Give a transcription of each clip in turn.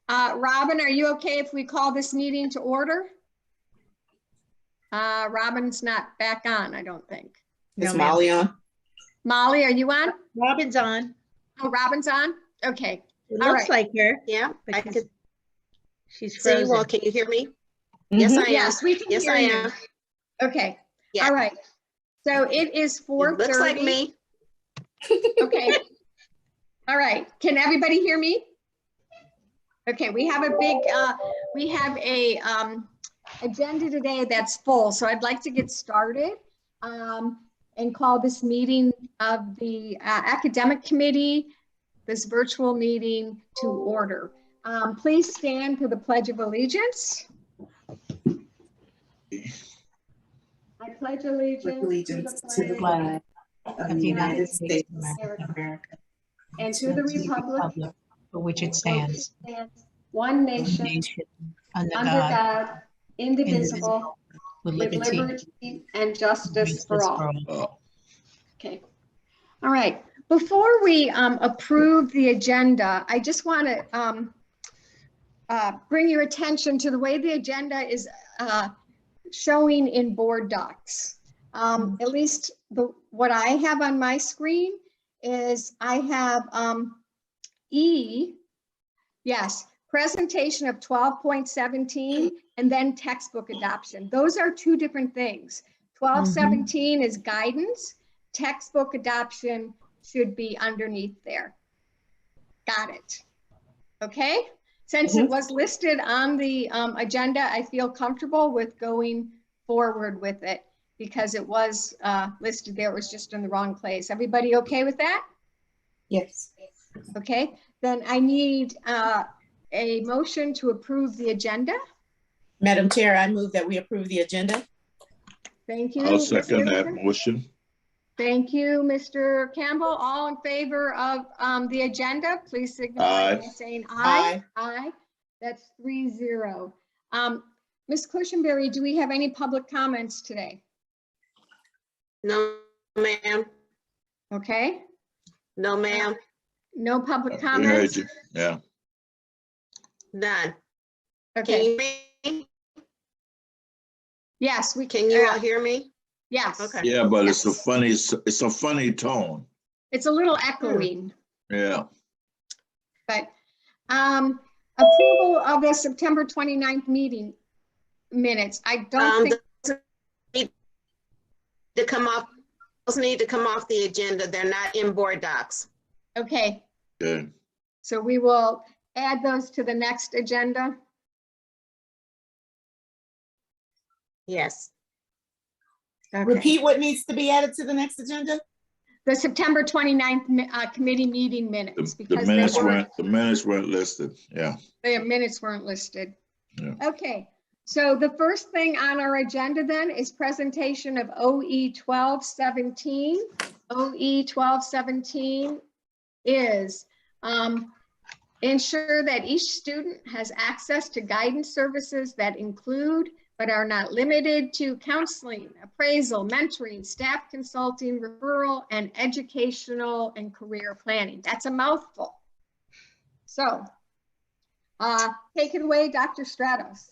Robin, are you okay if we call this meeting to order? Robin's not back on, I don't think. Is Molly on? Molly, are you on? Robin's on. Oh, Robin's on? Okay. It All looks right. like her. Yeah, I can She's see frozen. you all. Can you hear me? Yes, I am. Yes, we can Yes, hear I you. am. Okay. Yeah. All right. So it is 4:30. It looks like me. Okay. All right. Can everybody hear me? Okay, we have a big, agenda today that's full. So I'd like to get started and call this meeting of the academic committee, this virtual meeting, to order. Please stand for the Pledge of Allegiance. I pledge allegiance to the flag of the United States of America and to the republic for which it stands, one nation, under under God, God, indivisible, with with liberty liberty and justice for all. all. Okay. All right. Before we approve the agenda, I just want to bring your attention to the way the agenda is showing in board docs. At least what I have on my screen is I have presentation of 12.17 and then textbook adoption. Those are two different things. 12.17 is guidance. Textbook adoption should be underneath there. Got it. Okay. Since it was listed on the agenda, I feel comfortable with going forward with it because it was listed there. It was just in the wrong place. Everybody okay with that? Yes. Okay. Then I need a motion to approve the agenda. Madam Chair, I move that we approve the agenda. Thank you. I'll second that motion. Thank you, Mr. Campbell. All in favor of the agenda, please signify by saying aye. Aye. That's 3-0. Ms. Cushenberry, do we have any public comments today? No, ma'am. Okay. No, ma'am. No public We heard comments? you. Yeah. None. Can Okay. you hear me? Yes, we Can you all hear me? Yes. Okay. Yeah, but it's a funny tone. It's a little echoing, Yeah. but approval of the September 29th meeting minutes. I don't think. Those need to come off. Those need to come off the agenda. They're not in board docs. Okay. Good. So we will add those to the next agenda. Yes. Okay. Repeat what needs to be added to the next agenda? The September 29th committee meeting minutes. The because minutes they weren't listed. Yeah. the minutes weren't listed. Yeah. Okay. So the first thing on our agenda then is presentation of OE 1217. OE 1217 is ensure that each student has access to guidance services that include but are not limited to counseling, appraisal, mentoring, staff consulting, referral, and educational and career planning. That's a mouthful. So take it away, Dr. Stratos.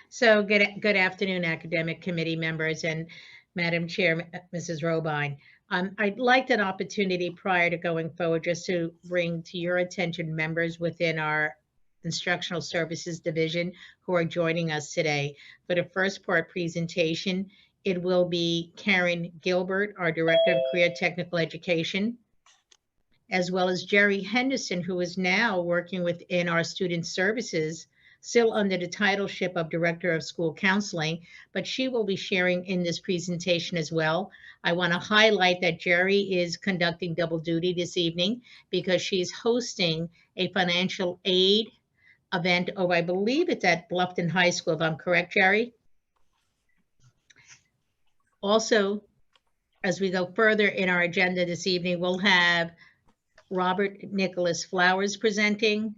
So good afternoon, academic committee members and Madam Chair, Mrs. Robine. I'd like an opportunity prior to going forward just to bring to your attention members within our Instructional Services Division who are joining us today. For the first part presentation, it will be Karen Gilbert, our Director of Career Technical Education, as well as Jerry Henderson, who is now working within our Student Services, still under the titleship of Director of School Counseling, but she will be sharing in this presentation as well. I want to highlight that Jerry is conducting double duty this evening because she's hosting a financial aid event, I believe it's at Bluffton High School, if I'm correct, Jerry. Also, as we go further in our agenda this evening, we'll have Robert Nicholas Flowers presenting,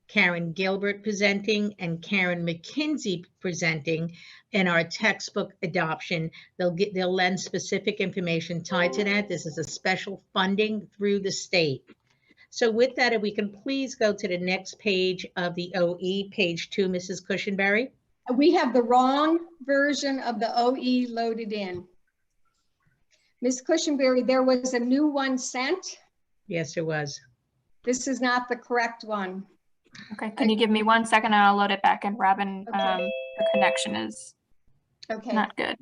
Karen Gilbert presenting, and Karen McKinsey presenting in our textbook adoption. They'll lend specific information tied to that. This is a special funding through the state. So with that, if we can please go to the next page of the OE, page 2, Mrs. Cushenberry. We have the wrong version of the OE loaded in. Ms. Cushenberry, there was a new one sent. Yes, there was. This is not the correct one. Okay, can you give me 1 second and I'll load it back in, Robin? Okay. The connection is Okay. not good.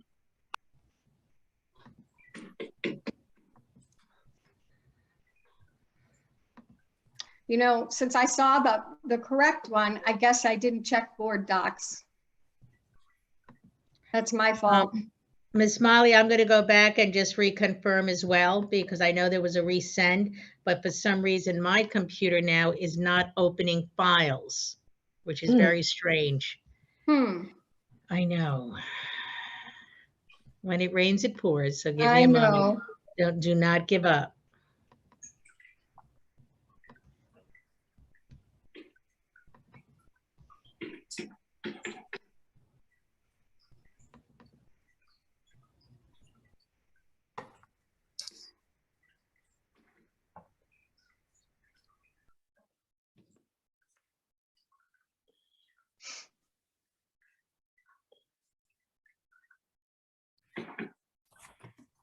You know, since I saw the correct one, I guess I didn't check board docs. That's my fault. Ms. Molly, I'm going to go back and just reconfirm as well, because I know there was a resend, but for some reason, my computer now is not opening files, which is very strange. I know. When it rains, it pours. So give me a moment. Do not give up.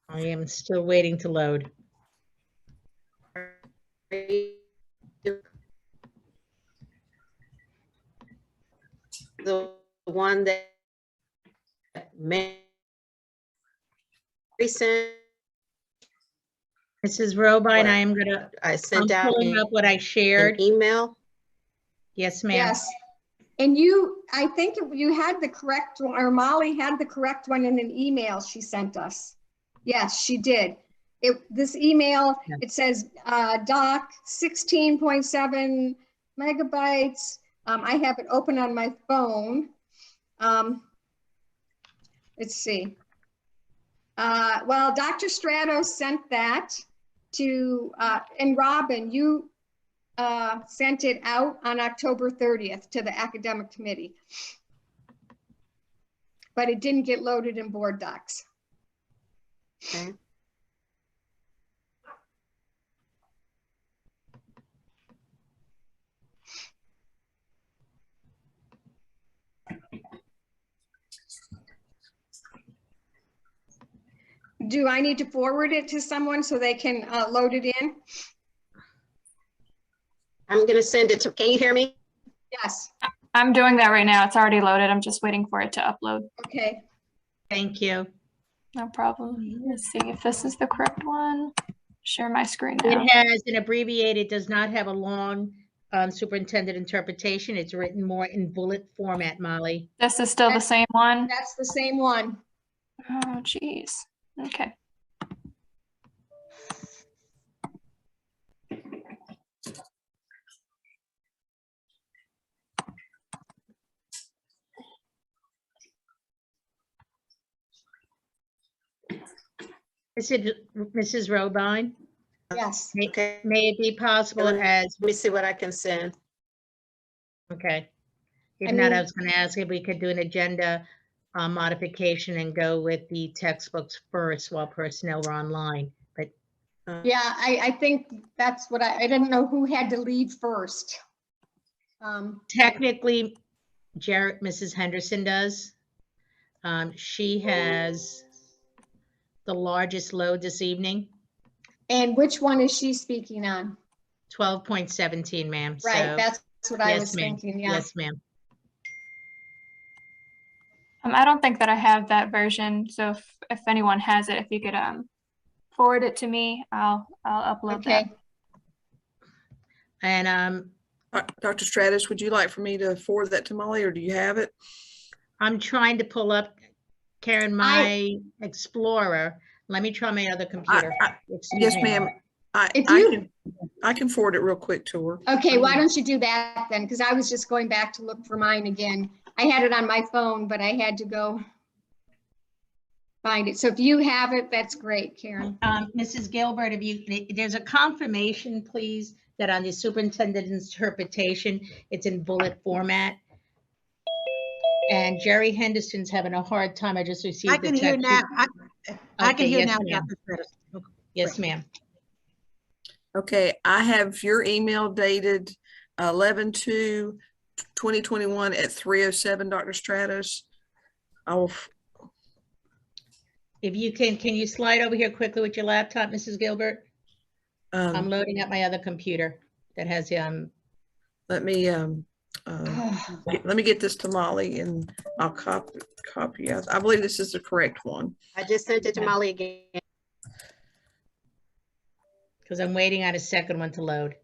I am still waiting to load. The one that Mary sent. Mrs. Robine, I am gonna, I I'm sent out pulling up what I shared. an email. Yes, ma'am. Yes. And you, I think you had the correct one, or Molly had the correct one in an email she sent us. Yes, she did. This email, Yeah. it says doc 16.7 megabytes. I have it open on my phone. Let's see. Well, Dr. Stratos sent that to, and Robin, you sent it out on October 30th to the academic committee. But it didn't get loaded in board docs. Okay. Do I need to forward it to someone so they can load it in? I'm gonna send it to, can you hear me? Yes, I'm doing that right now. It's already loaded. I'm just waiting for it to upload. okay. Thank you. No problem. Let's see if this is the correct one. Share my screen now. It has an abbreviated, does not have a long superintendent interpretation. It's written more in bullet format, Molly. This is still the same one? That's the same one. Oh, geez. Okay. Is it Mrs. Robine? Yes. Okay, May it be possible as, let me see what I can send. okay. If I not, I mean- was going to ask if we could do an agenda modification and go with the textbooks first while personnel were online. But Yeah, I think that's what I didn't know who had to lead first. technically, Mrs. Henderson does. She has the largest load this evening, And which one is she speaking on? 12.17, ma'am. Right, So, that's what I yes, was ma'am. thinking, yeah. Yes, ma'am. I don't think that I have that version. So if anyone has it, if you could forward it to me, I'll upload that. Okay, And Dr. Stratus, would you like for me to forward that to Molly, or do you have it? I'm trying to pull up, Karen, my Explorer. Let me try my other computer. Excuse Yes, me. ma'am. If you- I can forward it real quick to her. okay, why don't you do that then? Because I was just going back to look for mine again. I had it on my phone, but I had to go find it. So if you have it, that's great, Karen. Mrs. Gilbert, there's a confirmation, please, that on the superintendent's interpretation, it's in bullet format. And Jerry Henderson's having a hard time. I just received I the can hear text. now. I can Okay, hear yes, now, ma'am. Dr. Stratus. Okay, Yes, great. ma'am. Okay, I have your email dated 11/2/2021 at 3:07, Dr. Stratus. If you can you slide over here quickly with your laptop, Mrs. Gilbert? I'm loading up my other computer that has let me get this to Molly and I'll copy. I believe this is the correct one. I just sent it to Molly again. because I'm waiting on a second one to load.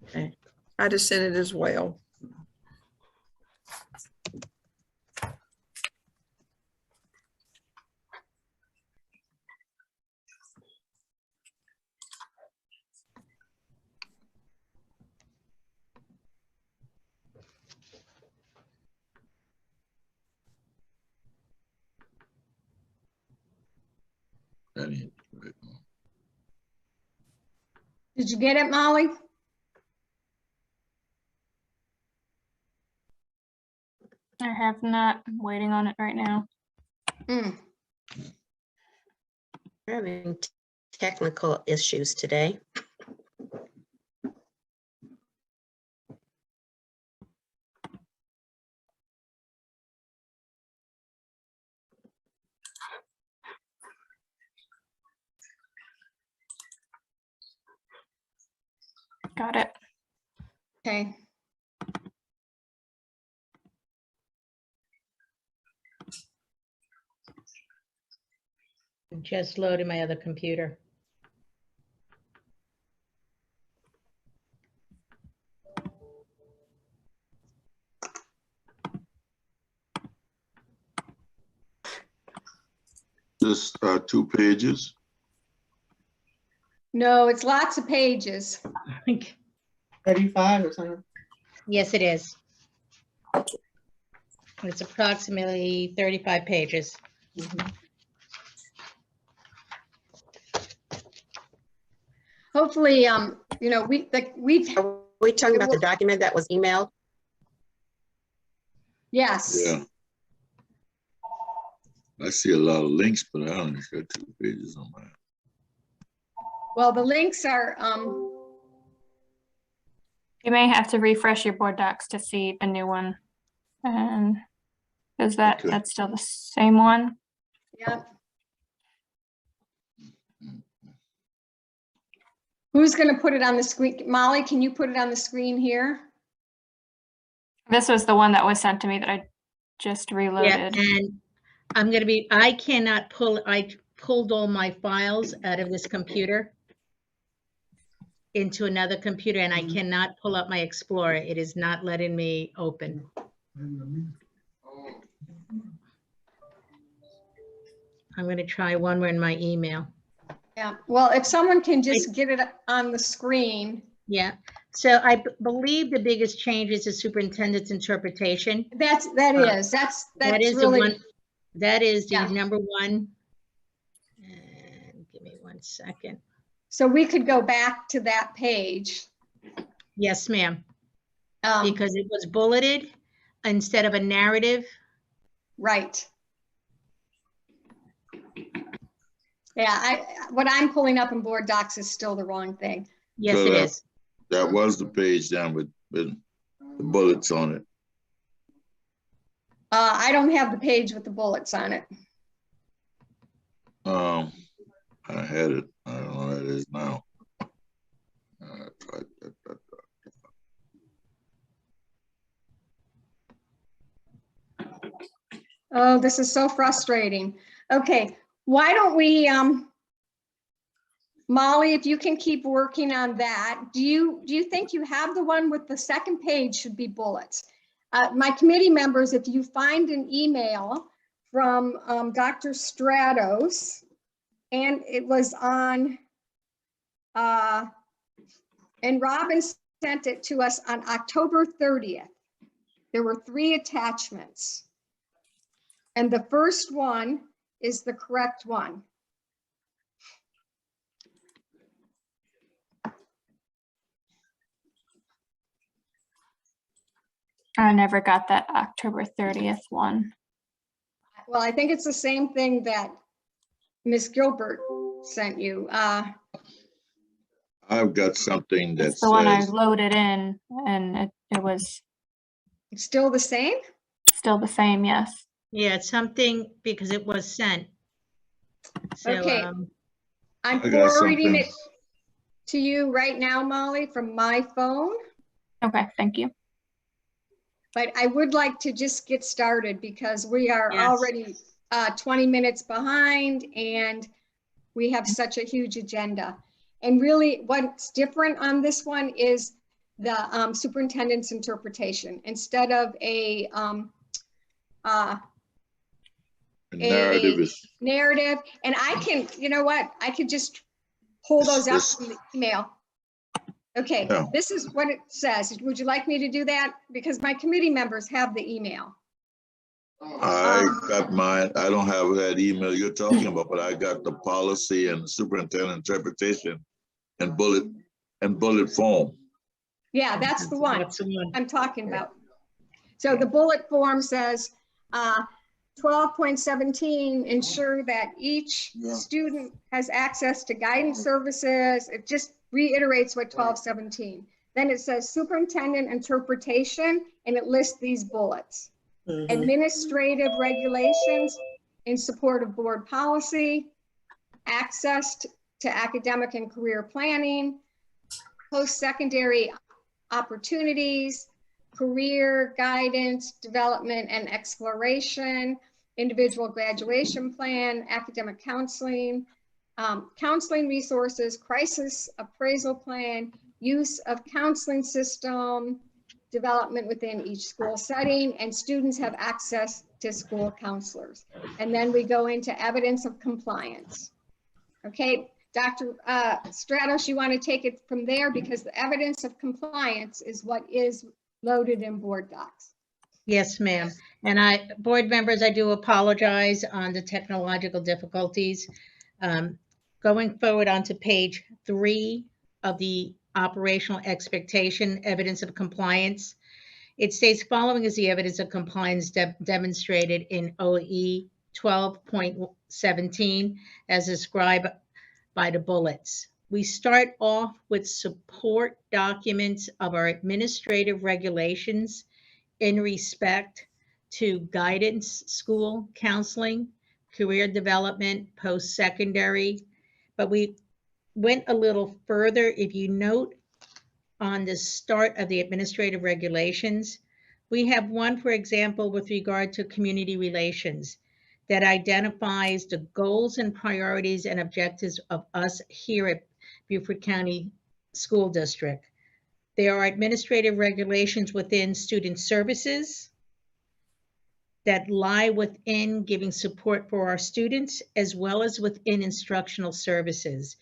Okay. I just sent it as well. Any- Did you get it, Molly? I have not. I'm waiting on it right now. Mm. We're having technical issues today. Got it. Okay. I'm just loading my other computer. Just 2 pages. No, it's lots of pages. 35 or something. Yes, it is. It's approximately 35 pages. Hopefully, you know, we've, Are we talking about the document that was emailed? yes. Yeah. I see a lot of links, but I only got 2 pages on mine. Well, the links are, You may have to refresh your board docs to see the new one. Is that, Okay. that's still the same one? yeah. Who's going to put it on the screen? Molly, can you put it on the screen here? This was the one that was sent to me that I just Yeah, reloaded. and I cannot I pulled all my files out of this computer into another computer, and I cannot pull up my Explorer. It is not letting me open. I'm going to try one more in my email. Yeah. Well, if someone can just get it on the screen. Yeah. So I believe the biggest change is the superintendent's interpretation. That is That really, that is the Yeah. number one. And give me 1 second. so we could go back to that page. Yes, ma'am. Um, Because it was bulleted instead of a narrative. Right. Yeah, what I'm pulling up in board docs is still the wrong thing. Yes, So it that- is. That was the page down with the bullets on it. I don't have the page with the bullets on it. I had it. I don't know where it is now. Oh, this is so frustrating. Okay, why don't we, Molly, if you can keep working on that, do you think you have the one with the second page should be bullets? My committee members, if you find an email from Dr. Stratos, and it was on, and Robin sent it to us on October 30th. There were 3 attachments. And the first one is the correct one. I never got that October 30th one. Well, I think it's the same thing that Ms. Gilbert sent you. I've got something that It's the one I says, loaded in, and it was It's still the same? still the same, yes. Yeah, it's something because it was sent. So, Okay. I'm I got forwarding something. it to you right now, Molly, from my phone. Okay, thank you. But I would like to just get started because we are Yes. already 20 minutes behind and we have such a huge agenda. And really what's different on this one is the superintendent's interpretation. Instead of a narrative is, narrative, and I can, you know what, I could just pull those up This- from the email. Okay, Yeah. this is what it says. Would you like me to do that? Because my committee members have the email. I got mine. I don't have that email you're talking about, but I got the policy and superintendent interpretation and bullet form. Yeah, that's the one That's the one. I'm talking about. So the bullet form says 12.17, ensure that each student has access to guidance services. It just reiterates what 12.17. Then it says superintendent interpretation, and it lists these bullets. Administrative regulations in support of board policy, access to academic and career planning, post-secondary opportunities, career guidance, development and exploration, individual graduation plan, academic counseling, counseling resources, crisis appraisal plan, use of counseling system, development within each school setting, and students have access to school counselors. And then we go into evidence of compliance. Okay, Dr. Stratos, you want to take it from there because the evidence of compliance is what is loaded in board docs. Yes, ma'am. And board members, I do apologize on the technological difficulties. Going forward onto page 3 of the operational expectation, evidence of compliance. It states following is the evidence of compliance demonstrated in OE 12.17 as described by the bullets. We start off with support documents of our administrative regulations in respect to guidance, school counseling, career development, post-secondary, but we went a little further. If you note on the start of the administrative regulations, we have one, for example, with regard to community relations that identifies the goals and priorities and objectives of us here at Beaufort County School District. There are administrative regulations within student services that lie within giving support for our students, as well as within instructional services.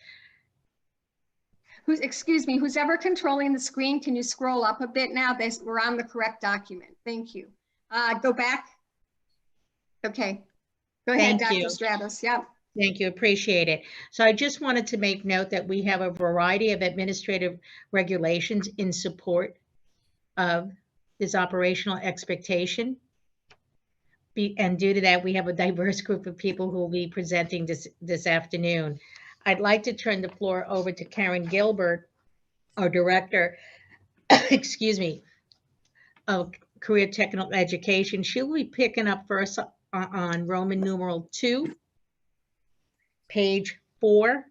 Excuse me, who's ever controlling the screen, can you scroll up a bit now? We're on the correct document. Thank you. Go back. Okay. Go ahead, Thank Dr. you. Stratos. Yep. Thank you, appreciate it. So I just wanted to make note that we have a variety of administrative regulations in support of this operational expectation. And due to that, we have a diverse group of people who will be presenting this afternoon. I'd like to turn the floor over to Karen Gilbert, our director, excuse me, of Career Technical Education. She'll be picking up first on Roman numeral 2, page 4.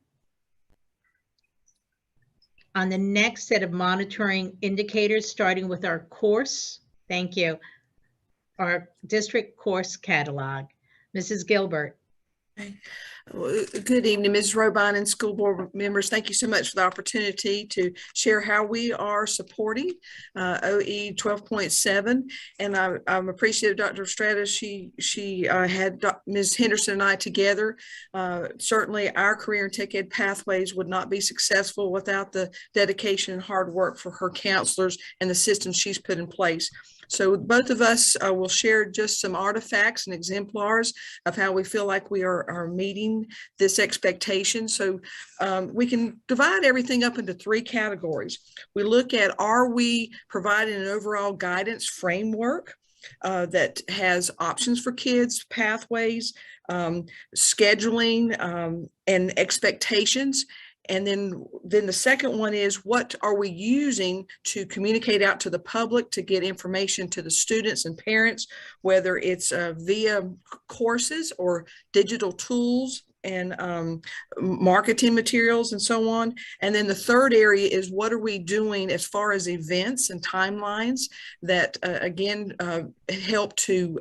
On the next set of monitoring indicators, starting with our course, thank you, our district course catalog. Mrs. Gilbert. Good evening, Ms. Robine and school board members. Thank you so much for the opportunity to share how we are supporting OE 12.7. And I'm appreciative of Dr. Stratos. She had Ms. Henderson and I together. Certainly our career and tech ed pathways would not be successful without the dedication and hard work for her counselors and the systems she's put in place. So both of us will share just some artifacts and exemplars of how we feel like we are meeting this expectation. So we can divide everything up into 3 categories. We look at, are we providing an overall guidance framework that has options for kids, pathways, scheduling, and expectations. And then the second one is, what are we using to communicate out to the public, to get information to the students and parents, whether it's via courses or digital tools and marketing materials and so on. And then the third area is, what are we doing as far as events and timelines that again help to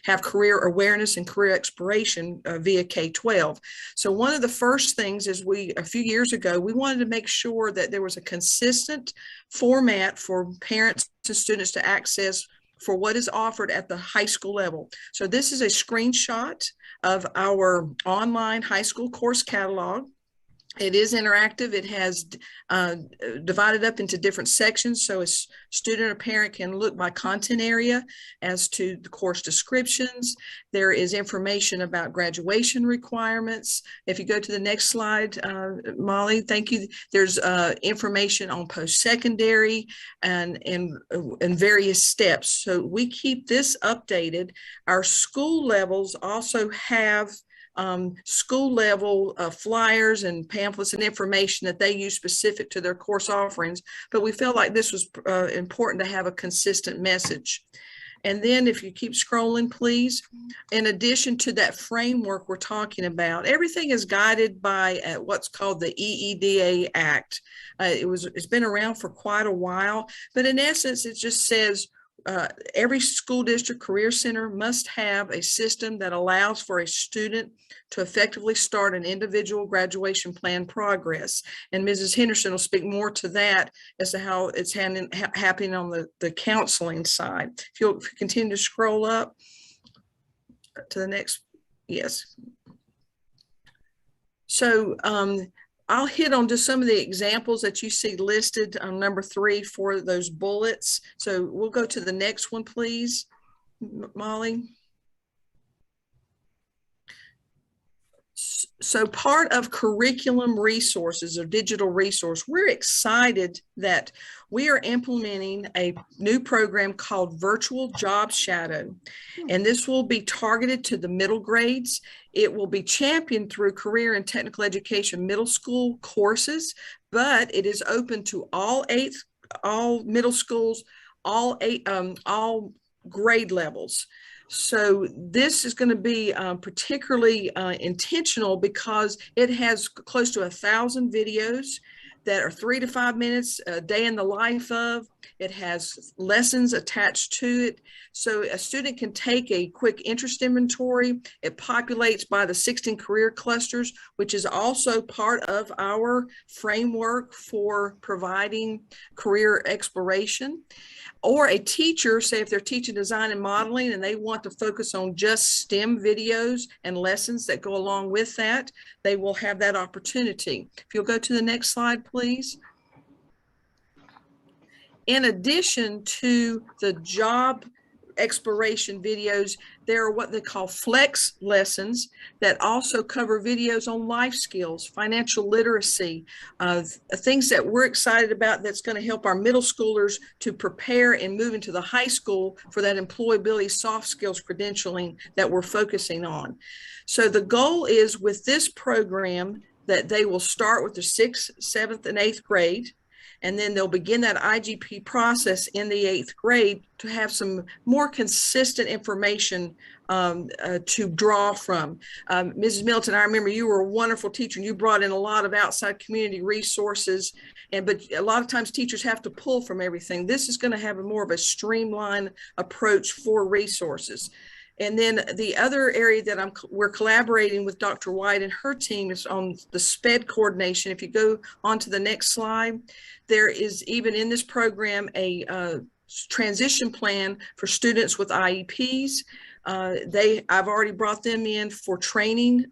have career awareness and career exploration via K-12. So one of the first things is, a few years ago, we wanted to make sure that there was a consistent format for parents and students to access for what is offered at the high school level. So this is a screenshot of our online high school course catalog. It is interactive. It has divided up into different sections, so a student or parent can look by content area as to the course descriptions. There is information about graduation requirements. If you go to the next slide, Molly, thank you. There's information on post-secondary and various steps. So we keep this updated. Our school levels also have school level flyers and pamphlets and information that they use specific to their course offerings, but we felt like this was important to have a consistent message. And then if you keep scrolling, please, in addition to that framework we're talking about, everything is guided by what's called the EEDA Act. It's been around for quite a while, but in essence, it just says every school district career center must have a system that allows for a student to effectively start an individual graduation plan progress. And Mrs. Henderson will speak more to that as to how it's happening on the counseling side. If you continue to scroll up to the next, yes. So I'll hit on just some of the examples that you see listed on number 3 for those bullets. So we'll go to the next one, please, Molly. So part of curriculum resources or digital resource, we're excited that we are implementing a new program called Virtual Job Shadow. And this will be targeted to the middle grades. It will be championed through career and technical education middle school courses, but it is open to all middle schools, all grade levels. So this is going to be particularly intentional because it has close to 1,000 videos that are 3 to 5 minutes a day in the life of. It has lessons attached to it. So a student can take a quick interest inventory. It populates by the 16 career clusters, which is also part of our framework for providing career exploration. Or a teacher, say if they're teaching design and modeling and they want to focus on just STEM videos and lessons that go along with that, they will have that opportunity. If you'll go to the next slide, please. In addition to the job exploration videos, there are what they call flex lessons that also cover videos on life skills, financial literacy, things that we're excited about that's going to help our middle schoolers to prepare and move into the high school for that employability soft skills credentialing that we're focusing on. So the goal is with this program that they will start with the 6th, 7th, and 8th grade. And then they'll begin that IGP process in the 8th grade to have some more consistent information to draw from. Mrs. Milton, I remember you were a wonderful teacher and you brought in a lot of outside community resources, but a lot of times teachers have to pull from everything. This is going to have more of a streamlined approach for resources. And then the other area that we're collaborating with Dr. White and her team is on the SPED coordination. If you go on to the next slide, there is even in this program a transition plan for students with IEPs. I've already brought them in for training,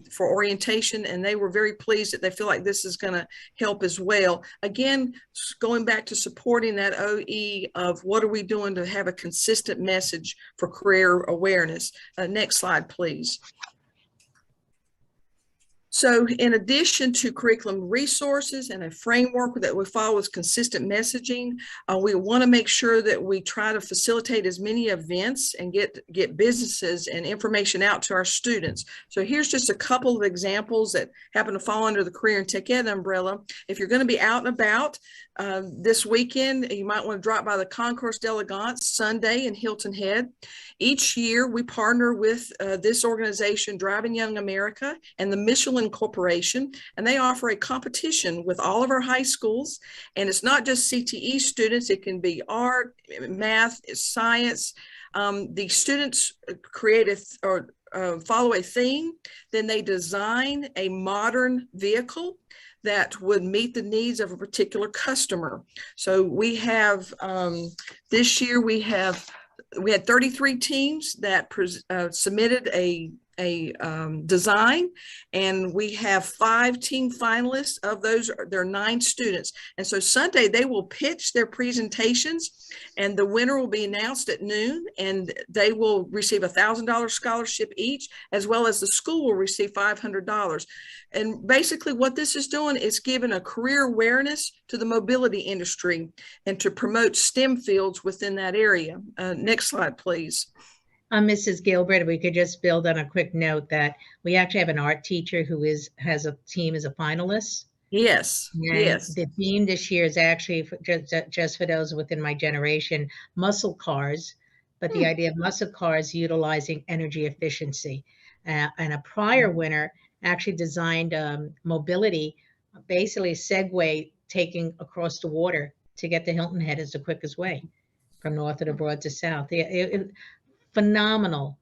for orientation, and they were very pleased that they feel like this is going to help as well. Again, going back to supporting that OE of what are we doing to have a consistent message for career awareness. Next slide, please. So in addition to curriculum resources and a framework that we follow with consistent messaging, we want to make sure that we try to facilitate as many events and get businesses and information out to our students. So here's just a couple of examples that happen to fall under the Career and Tech Ed umbrella. If you're going to be out and about this weekend, you might want to drop by the Concourse d'Elegance Sunday in Hilton Head. Each year, we partner with this organization, Driving Young America, and the Michelin Corporation, and they offer a competition with all of our high schools. And it's not just CTE students, it can be art, math, science. The students create or follow a theme, then they design a modern vehicle that would meet the needs of a particular customer. So we have, this year we had 33 teams that submitted a design, and we have 5 team finalists. Of those, there are 9 students. And so Sunday they will pitch their presentations, and the winner will be announced at noon, and they will receive $1,000 scholarship each, as well as the school will receive $500. And basically what this is doing is giving a career awareness to the mobility industry and to promote STEM fields within that area. Next slide, please. Mrs. Gilbert, we could just build on a quick note that we actually have an art teacher who has a team as a finalist. Yes, And yes. the theme this year is actually just for those within my generation, muscle cars, but the idea of muscle cars utilizing energy efficiency. And a prior winner actually designed mobility, basically a Segway taking across the water to get to Hilton Head as the quickest way from north of the Broad to south. Phenomenal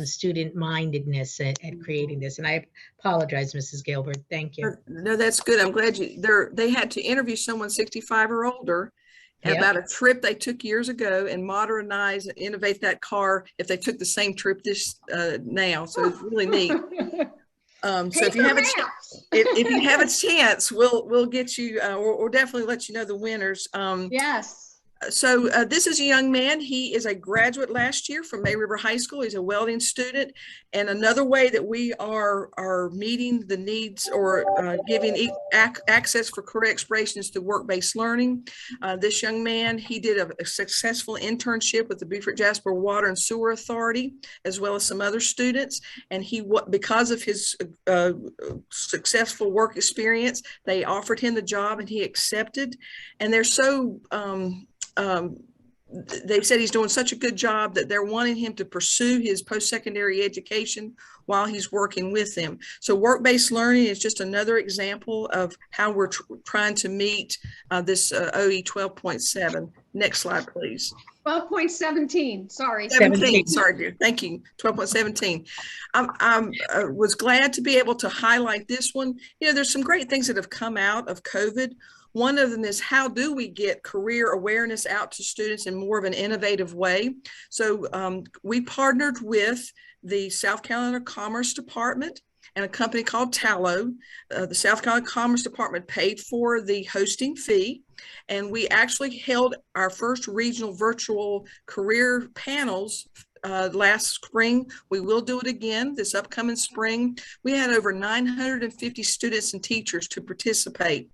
student mindedness at creating this. And I apologize, Mrs. Gilbert. Thank you. No, that's good. I'm glad they had to interview someone 65 or older about a trip they took years ago and modernize and innovate that car if they took the same trip now. So it's really neat. So if you have a chance, we'll get you or definitely let you know the winners. Yes. So this is a young man. He is a graduate last year from May River High School. He's a welding student. And another way that we are meeting the needs or giving access for career exploration is through work-based learning. This young man, he did a successful internship with the Beaufort Jasper Water and Sewer Authority, as well as some other students. And because of his successful work experience, they offered him the job and he accepted. And they're so they said he's doing such a good job that they're wanting him to pursue his post-secondary education while he's working with them. So work-based learning is just another example of how we're trying to meet this OE 12.7. Next slide, please. 12.17, sorry. 17, sorry, dear. Thank you. 12.17. I was glad to be able to highlight this one. You know, there's some great things that have come out of COVID. One of them is, how do we get career awareness out to students in more of an innovative way? So we partnered with the South Carolina Commerce Department and a company called Tallow. The South Carolina Commerce Department paid for the hosting fee, and we actually held our first regional virtual career panels last spring. We will do it again this upcoming spring. We had over 950 students and teachers to participate.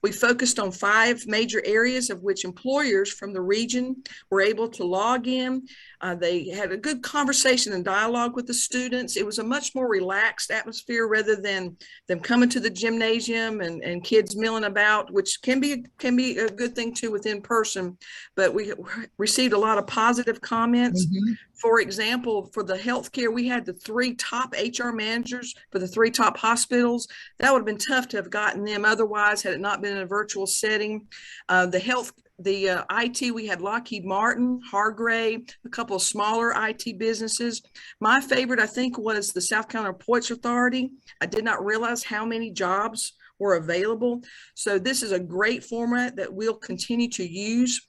We focused on 5 major areas of which employers from the region were able to log in. They had a good conversation and dialogue with the students. It was a much more relaxed atmosphere rather than them coming to the gymnasium and kids milling about, which can be a good thing too with in person. But we received a lot of positive comments. Mm-hmm. For example, for the healthcare, we had the 3 top HR managers for the 3 top hospitals. That would have been tough to have gotten them otherwise had it not been in a virtual setting. The IT, we had Lockheed Martin, Hargrave, a couple of smaller IT businesses. My favorite, I think, was the South Carolina Ports Authority. I did not realize how many jobs were available. So this is a great format that we'll continue to use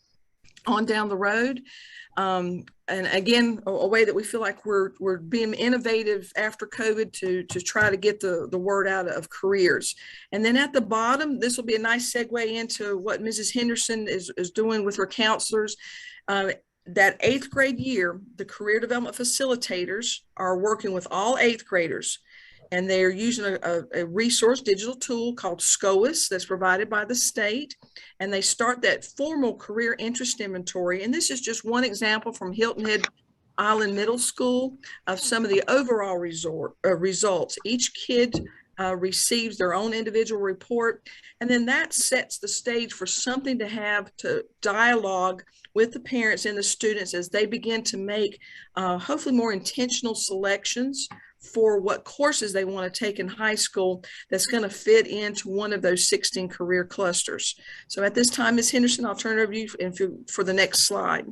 on down the road. And again, a way that we feel like we're being innovative after COVID to try to get the word out of careers. And then at the bottom, this will be a nice segue into what Mrs. Henderson is doing with her counselors. That 8th grade year, the career development facilitators are working with all 8th graders And they're using a resource digital tool called SCOIS that's provided by the state. And they start that formal career interest inventory. And this is just one example from Hilton Head Island Middle School of some of the overall results. Each kid receives their own individual report, and then that sets the stage for something to have to dialogue with the parents and the students as they begin to make hopefully more intentional selections for what courses they want to take in high school that's going to fit into one of those 16 career clusters. So at this time, Ms. Henderson, I'll turn it over to you for the next slide.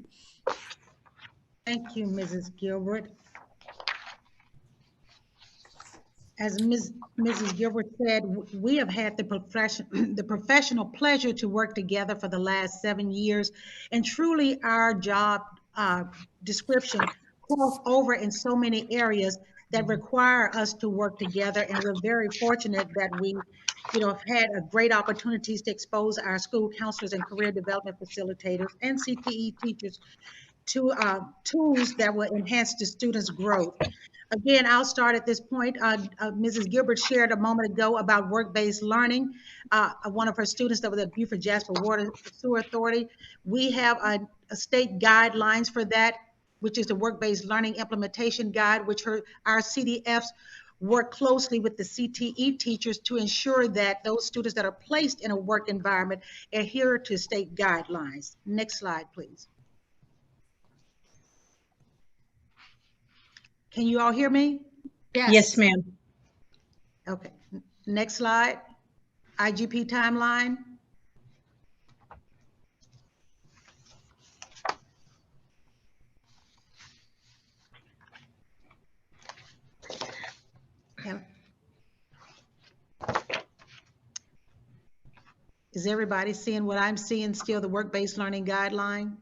Thank you, Mrs. Gilbert. As Mrs. Gilbert said, we have had the professional pleasure to work together for the last 7 years, and truly our job description falls over in so many areas that require us to work together, and we're very fortunate that we have had a great opportunities to expose our school counselors and career development facilitators and CTE teachers to tools that will enhance the students' growth. Again, I'll start at this point. Mrs. Gilbert shared a moment ago about work-based learning. One of her students that was at Beaufort Jasper Water Sewer Authority. We have a state guidelines for that, which is the work-based learning implementation guide, which our CDFs work closely with the CTE teachers to ensure that those students that are placed in a work environment adhere to state guidelines. Next slide, please. Can you all hear me? Yes, ma'am. Okay, next slide. IGP timeline. Is everybody seeing what I'm seeing still, the work-based learning guideline?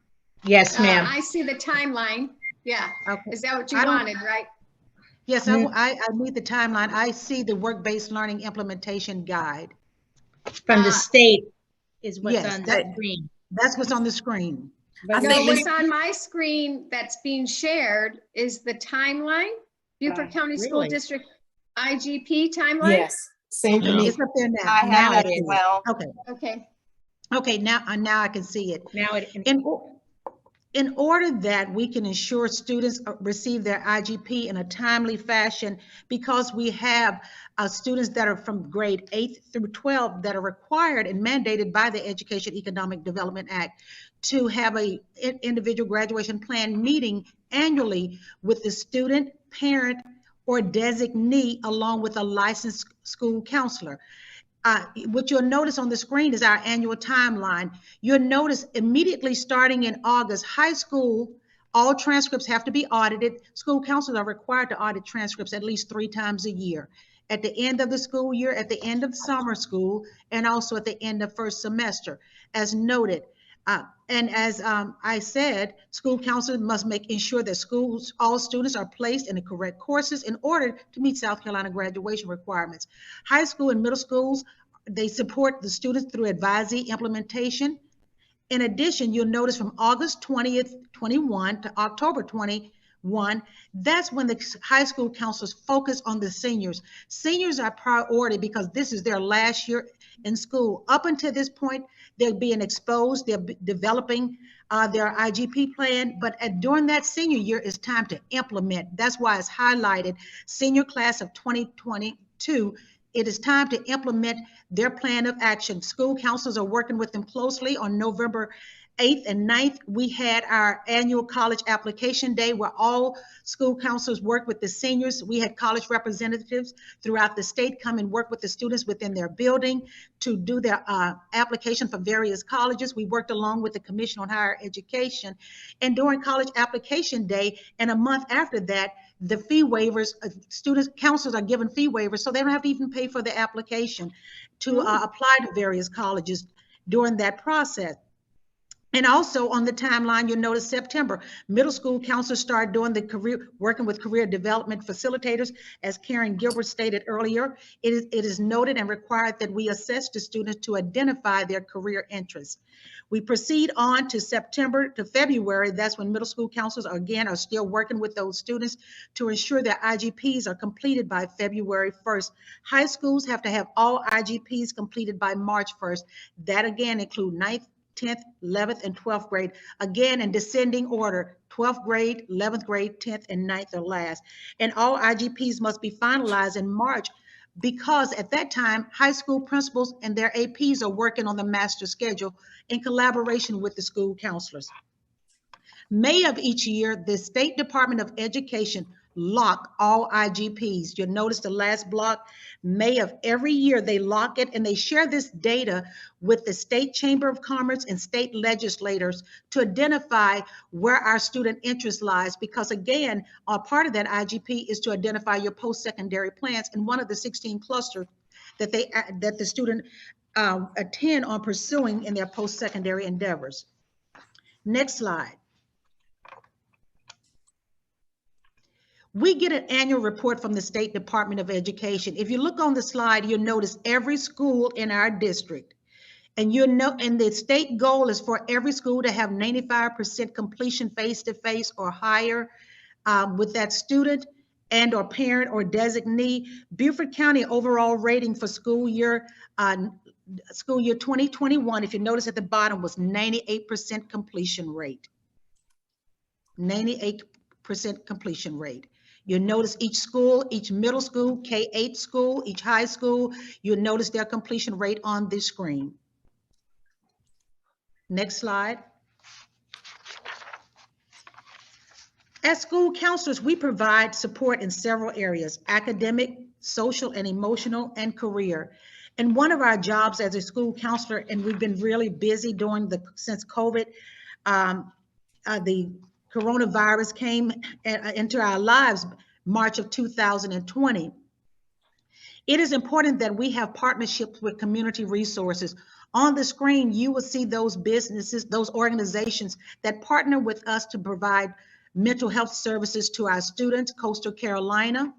Yes, ma'am. I see the timeline. Yeah. Okay. Is that what you wanted, right? Yes, I need the timeline. I see the work-based learning implementation guide. From the state is what's yes, on the screen. That's what's on the screen. I No, think what's on my screen that's being shared is the timeline, Beaufort County School Really? District IGP timeline. Yes, same for me. It's up there now. I Now have it see as well. Okay. Okay. Okay, now I can see it. Now it. In order that we can ensure students receive their IGP in a timely fashion, because we have students that are from grade 8 through 12 that are required and mandated by the Education Economic Development Act to have a individual graduation plan meeting annually with the student, parent, or designee along with a licensed school counselor. What you'll notice on the screen is our annual timeline. You'll notice immediately starting in August, high school, all transcripts have to be audited. School counselors are required to audit transcripts at least 3 times a year. At the end of the school year, at the end of summer school, and also at the end of first semester, as noted. And as I said, school counselors must ensure that all students are placed in the correct courses in order to meet South Carolina graduation requirements. High school and middle schools, they support the students through advisee implementation. In addition, you'll notice from August 20th, 21 to October 21, that's when the high school counselors focus on the seniors. Seniors are priority because this is their last year in school. Up until this point, they're being exposed, they're developing their IGP plan, but during that senior year, it's time to implement. That's why it's highlighted, senior class of 2022, it is time to implement their plan of action. School counselors are working with them closely. On November 8th and 9th, we had our annual college application day where all school counselors work with the seniors. We had college representatives throughout the state come and work with the students within their building to do their application for various colleges. We worked along with the Commission on Higher Education. And during college application day and a month after that, the fee waivers, students, counselors are given fee waivers, so they don't have to even pay for the application to apply to various colleges during that process. And also on the timeline, you'll notice September, middle school counselors start doing working with career development facilitators. As Karen Gilbert stated earlier, it is noted and required that we assess the students to identify their career interests. We proceed on to September to February. That's when middle school counselors are still working with those students to ensure that IGPs are completed by February 1st. High schools have to have all IGPs completed by March 1st. That again include 9th, 10th, 11th, and 12th grade. Again, in descending order, 12th grade, 11th grade, 10th, and 9th are last. And all IGPs must be finalized in March, because at that time, high school principals and their APs are working on the master schedule in collaboration with the school counselors. May of each year, the State Department of Education lock all IGPs. You'll notice the last block, May of every year, they lock it, and they share this data with the State Chamber of Commerce and state legislators to identify where our student interest lies. Because again, a part of that IGP is to identify your post-secondary plans, and one of the 16 clusters that the student attend on pursuing in their post-secondary endeavors. Next slide. We get an annual report from the State Department of Education. If you look on the slide, you'll notice every school in our district. And and the state goal is for every school to have 95% completion face-to-face or higher with that student and or parent or designee. Beaufort County overall rating for school year 2021, if you notice at the bottom, was 98% completion rate. 98% completion rate. You'll notice each school, each middle school, K-8 school, each high school, you'll notice their completion rate on this screen. Next slide. As school counselors, we provide support in several areas: academic, social and emotional, and career. And one of our jobs as a school counselor, and we've been really busy since COVID, the coronavirus came into our lives March of 2020. It is important that we have partnerships with community resources. On the screen, you will see those businesses, those organizations that partner with us to provide mental health services to our students. Coastal Carolina.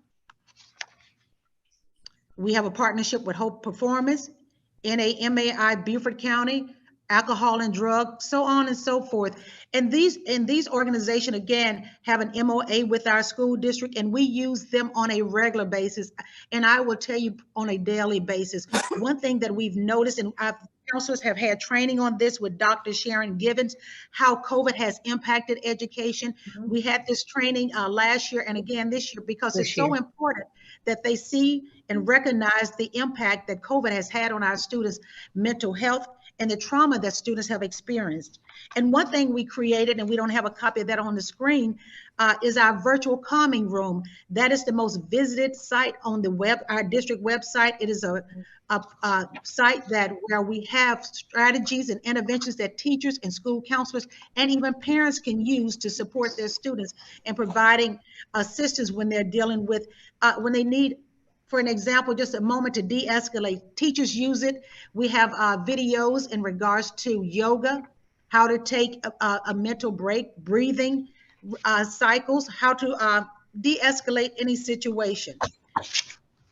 We have a partnership with Hope Performance, NAMAI Beaufort County, Alcohol and Drug, so on and so forth. And these organizations, again, have an MOA with our school district, and we use them on a regular basis. And I will tell you, on a daily basis, one thing that we've noticed, and our counselors have had training on this with Dr. Sharon Givens, how COVID has impacted education. We had this training last year and again this year, because it's so important that they see and recognize the impact that COVID has had on our students' mental health and the trauma that students have experienced. And one thing we created, and we don't have a copy of that on the screen, is our virtual calming room. That is the most visited site on the web, our district website. It is a site where we have strategies and interventions that teachers and school counselors and even parents can use to support their students in providing assistance when they're dealing with, when they need, for an example, just a moment to de-escalate. Teachers use it. We have videos in regards to yoga, how to take a mental break, breathing cycles, how to de-escalate any situation.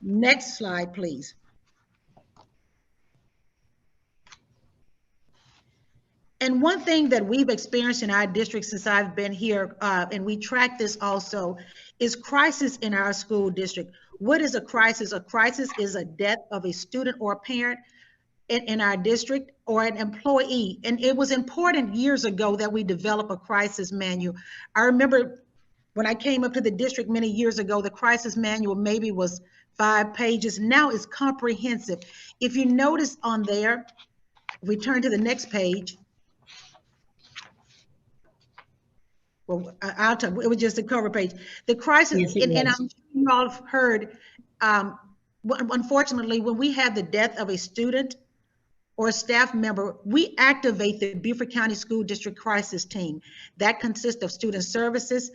Next slide, please. And one thing that we've experienced in our district since I've been here, and we track this also, is crisis in our school district. What is a crisis? A crisis is a death of a student or a parent in our district or an employee. And it was important years ago that we develop a crisis manual. I remember when I came up to the district many years ago, the crisis manual maybe was 5 pages. Now it's comprehensive. If you notice on there, if we turn to the next page, well, it was just a cover page. The crisis, Yes, and I'm sure you all have heard, unfortunately, when we have the death of a student or a staff member, we activate the Beaufort County School District Crisis Team. That consists of student services,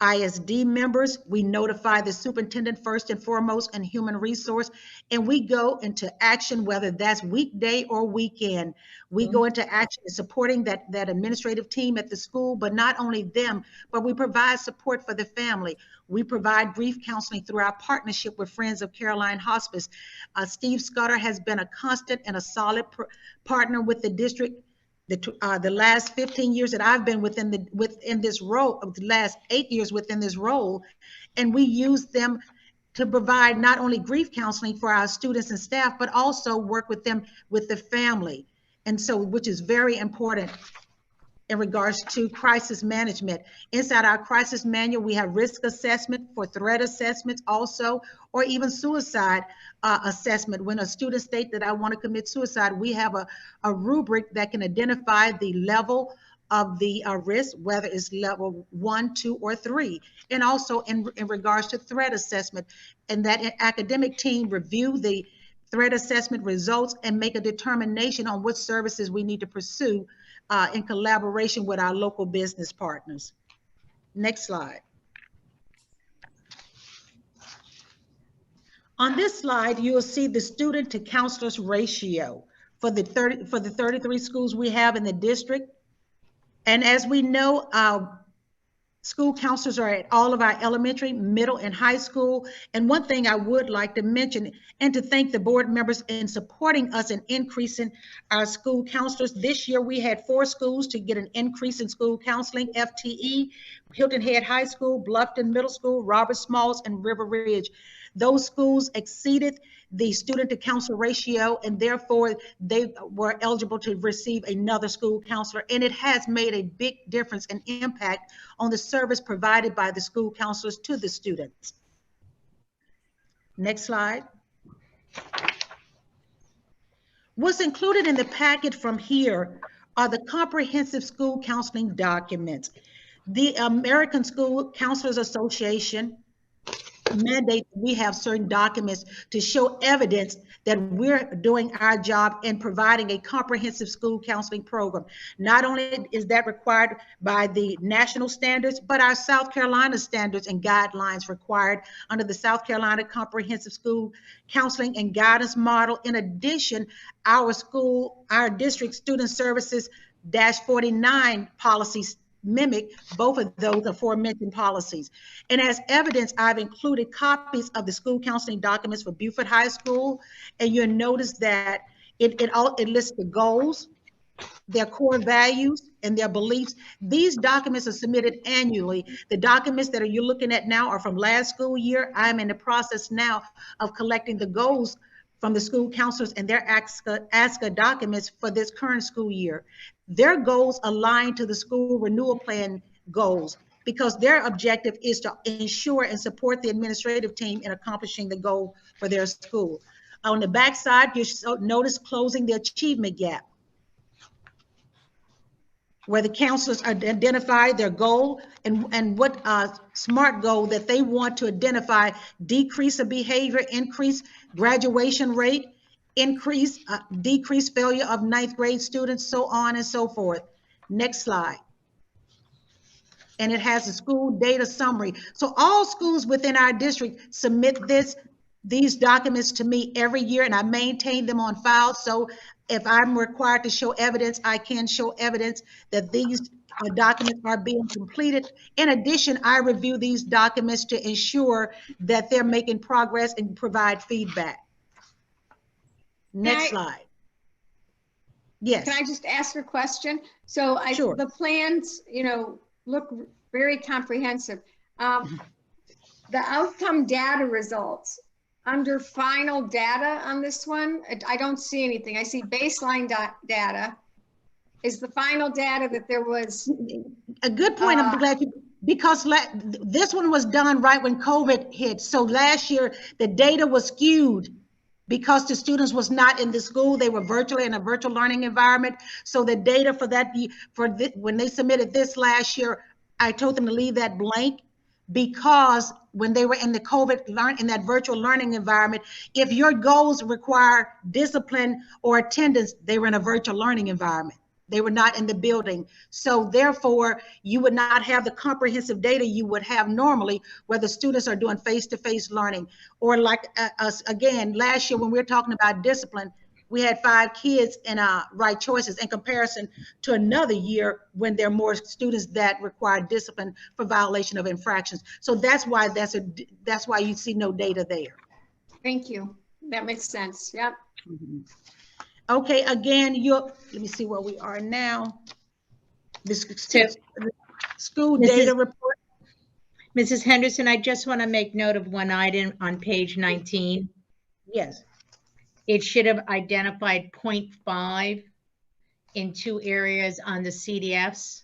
ISD members. We notify the superintendent first and foremost, and human resource, and we go into action, whether that's weekday or weekend. We go into action supporting that administrative team at the school, but not only them, but we provide support for the family. We provide grief counseling through our partnership with Friends of Caroline Hospice. Steve Scudder has been a constant and a solid partner with the district the last 15 years that I've been within this role, of the last 8 years within this role, and we use them to provide not only grief counseling for our students and staff, but also work with them with the family. And so, which is very important in regards to crisis management. Inside our crisis manual, we have risk assessment for threat assessments also, or even suicide assessment. When a student states that I want to commit suicide, we have a rubric that can identify the level of the risk, whether it's level 1, 2, or 3. And also in regards to threat assessment, and that academic team review the threat assessment results and make a determination on what services we need to pursue in collaboration with our local business partners. Next slide. On this slide, you will see the student to counselors ratio for the 33 schools we have in the district. And as we know, school counselors are at all of our elementary, middle, and high school. And one thing I would like to mention, and to thank the board members in supporting us in increasing our school counselors. This year, we had 4 schools to get an increase in school counseling: FTE, Hilton Head High School, Bluffton Middle School, Robert Smalls, and River Ridge. Those schools exceeded the student to counselor ratio, and therefore they were eligible to receive another school counselor. And it has made a big difference and impact on the service provided by the school counselors to the students. Next slide. What's included in the packet from here are the comprehensive school counseling documents. The American School Counselors Association mandate we have certain documents to show evidence that we're doing our job in providing a comprehensive school counseling program. Not only is that required by the national standards, but our South Carolina standards and guidelines required under the South Carolina Comprehensive School Counseling and Guidance Model. In addition, our district student services -49 policies mimic both of those aforementioned policies. And as evidence, I've included copies of the school counseling documents for Beaufort High School, and you'll notice that it lists the goals, their core values, and their beliefs. These documents are submitted annually. The documents that you're looking at now are from last school year. I'm in the process now of collecting the goals from the school counselors and their ASCA documents for this current school year. Their goals align to the school renewal plan goals because their objective is to ensure and support the administrative team in accomplishing the goal for their school. On the back side, you notice closing the achievement gap, where the counselors identify their goal and what SMART goal that they want to identify: decrease of behavior, increase graduation rate, decrease failure of 9th grade students, so on and so forth. Next slide. And it has a school data summary. So all schools within our district submit these documents to me every year, and I maintain them on file. So if I'm required to show evidence, I can show evidence that these documents are being completed. In addition, I review these documents to ensure that they're making progress and provide feedback. Next slide. Yes. Can I just ask a question? So Sure. The plans, look very comprehensive. The outcome data results, under final data on this one, I don't see anything. I see baseline data. Is the final data that there was? A good point. I'm glad you, because this one was done right when COVID hit. So last year, the data was skewed because the students was not in the school. They were virtually in a virtual learning environment. So the data for that, when they submitted this last year, I told them to leave that blank, because when they were in the COVID in that virtual learning environment, if your goals require discipline or attendance, they were in a virtual learning environment. They were not in the building. So therefore, you would not have the comprehensive data you would have normally, where the students are doing face-to-face learning. Or like us, again, last year when we were talking about discipline, we had 5 kids in right choices in comparison to another year when there are more students that require discipline for violation of infractions. So that's why that's why you see no data there. Thank you. That makes sense. Yep. Okay, again, let me see where we are now. This So, school Mrs. data report. Mrs. Henderson, I just want to make note of one item on page 19. Yes. It should have identified 0.5 in 2 areas on the CDFs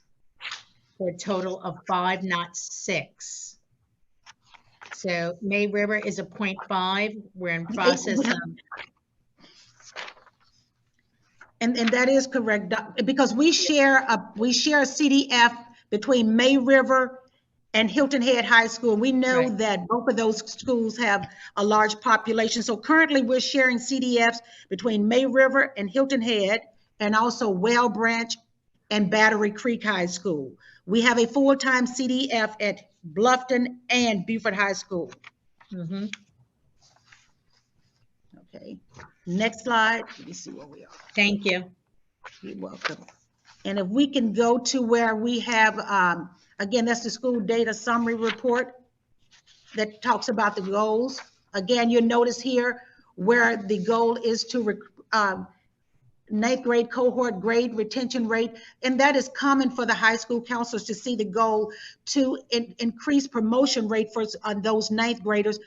for a total of 5, not 6. So May River is a 0.5. We're in process of. And that is correct, because we share a CDF between May River and Hilton Head High School. We know Right. that both of those schools have a large population. So currently we're sharing CDFs between May River and Hilton Head, and also Well Branch and Battery Creek High School. We have a full-time CDF at Bluffton and Beaufort High School. Mhm. Okay, next slide. Let me see where we are. Thank you. You're welcome. And if we can go to where we have, again, that's the school data summary report that talks about the goals. Again, you'll notice here where the goal is to 9th grade cohort grade retention rate. And that is common for the high school counselors to see the goal to increase promotion rate for on those 9th graders.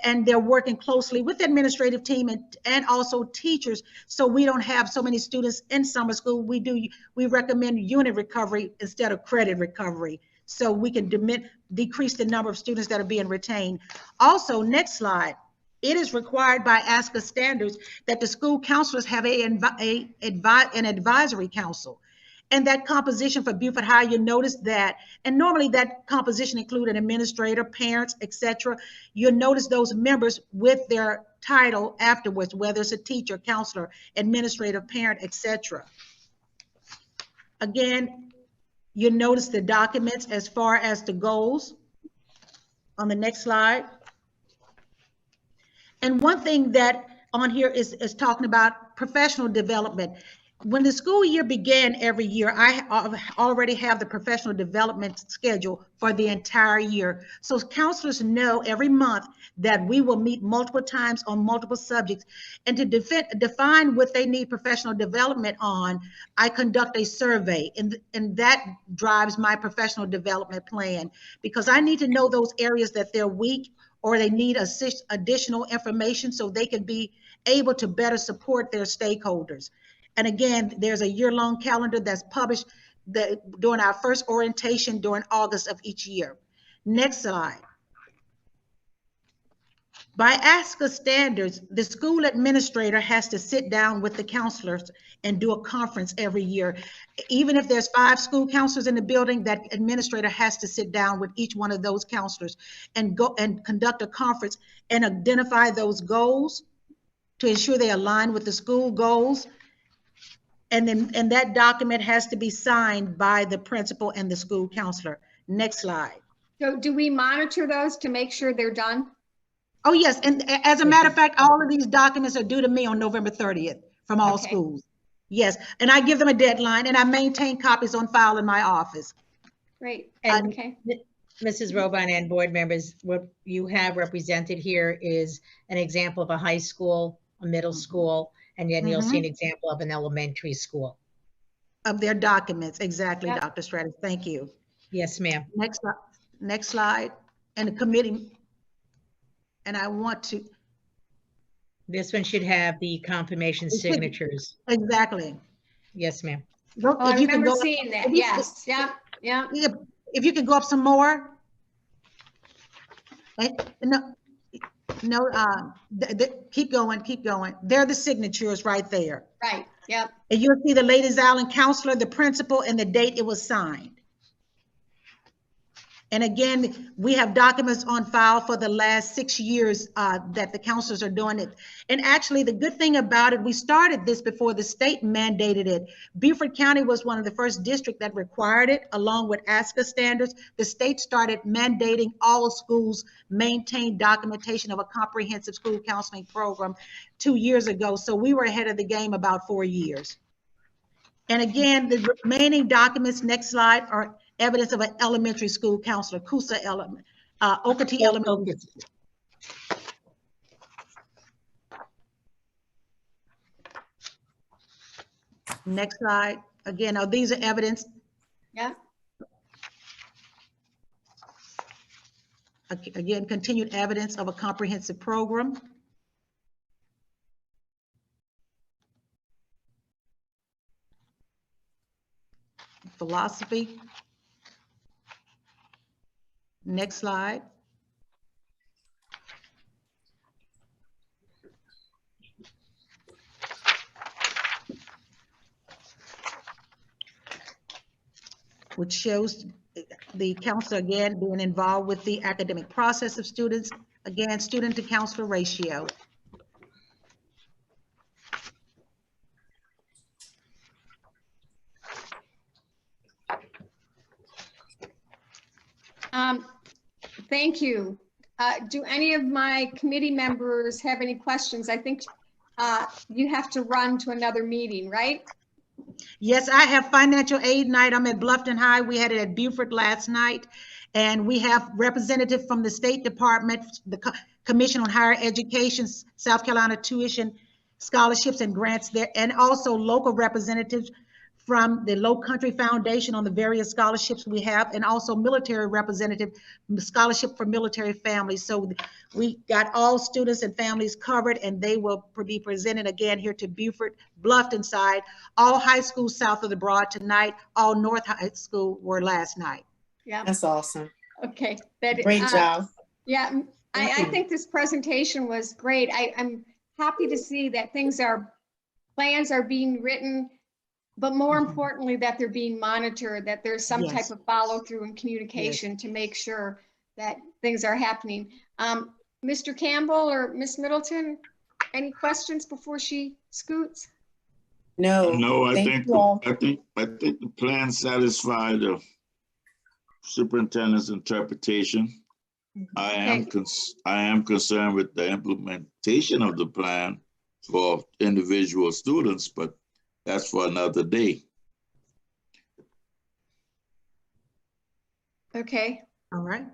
And they're working closely with the administrative team and also teachers. So we don't have so many students in summer school. We recommend unit recovery instead of credit recovery. So we can decrease the number of students that are being retained. Also, next slide. It is required by ASCA standards that the school counselors have an advisory council. And that composition for Beaufort High, you notice that, and normally that composition includes an administrator, parents, etc. You'll notice those members with their title afterwards, whether it's a teacher, counselor, administrator, parent, etc. Again, you notice the documents as far as the goals on the next slide. And one thing that on here is talking about professional development. When the school year began every year, I already have the professional development schedule for the entire year. So counselors know every month that we will meet multiple times on multiple subjects. And to define what they need professional development on, I conduct a survey, and that drives my professional development plan, because I need to know those areas that they're weak or they need additional information so they can be able to better support their stakeholders. And again, there's a year-long calendar that's published during our first orientation during August of each year. Next slide. By ASCA standards, the school administrator has to sit down with the counselors and do a conference every year. Even if there's 5 school counselors in the building, that administrator has to sit down with each one of those counselors and go and conduct a conference and identify those goals to ensure they align with the school goals. And that document has to be signed by the principal and the school counselor. Next slide. So do we monitor those to make sure they're done? Oh, yes. And as a matter of fact, all of these documents are due to me on November 30th from all schools. Yes. And I give them a deadline, and I maintain copies on file in my office. Great. And Okay. Mrs. Robine and board members, what you have represented here is an example of a high school, a middle school, and then you'll see an example of an elementary school. Of their documents. Exactly, Yep. Dr. Stratus. Thank you. Yes, ma'am. Next slide. And the committee. And I want to. This one should have the confirmation signatures. Exactly. Yes, ma'am. Oh, I remember seeing that. Yes. Yeah. Yeah. If you could go up some more. Keep going, keep going. They're the signatures right there. Right. Yep. And you'll see the Ladies Island counselor, the principal, and the date it was signed. And again, we have documents on file for the last 6 years that the counselors are doing it. And actually, the good thing about it, we started this before the state mandated it. Beaufort County was one of the first districts that required it, along with ASCA standards. The state started mandating all schools maintain documentation of a comprehensive school counseling program 2 years ago. So we were ahead of the game about 4 years. And again, the remaining documents, next slide, are evidence of an elementary school counselor, Coosa element, Okatee Elementary. Next slide. Again, now these are evidence. Yeah. Again, continued evidence of a comprehensive program. Philosophy. Next slide. Which shows the counselor again being involved with the academic process of students, again, student to counselor ratio. Thank you. Do any of my committee members have any questions? I think you have to run to another meeting, right? Yes, I have financial aid night. I'm at Bluffton High. We had it at Beaufort last night. And we have representative from the State Department, the Commission on Higher Education, South Carolina Tuition Scholarships and Grants there, and also local representatives from the Low Country Foundation on the various scholarships we have, and also military representative, scholarship for military families. So we got all students and families covered, and they will be presented again here to Beaufort, Bluffton side, all high schools south of the Broad tonight, all North High School were last night. Yeah. That's awesome. Okay. Great job. Yeah, I think this presentation was great. I'm happy to see that plans are being written, but more importantly, that they're being monitored, that there's some type of follow through and communication to make sure that things are happening. Mr. Campbell or Miss Middleton, any questions before she scoots? No, I Thank think you all. the plan satisfied the superintendent's interpretation. I am concerned with the implementation of the plan for individual students, but that's for another day. Okay. All right.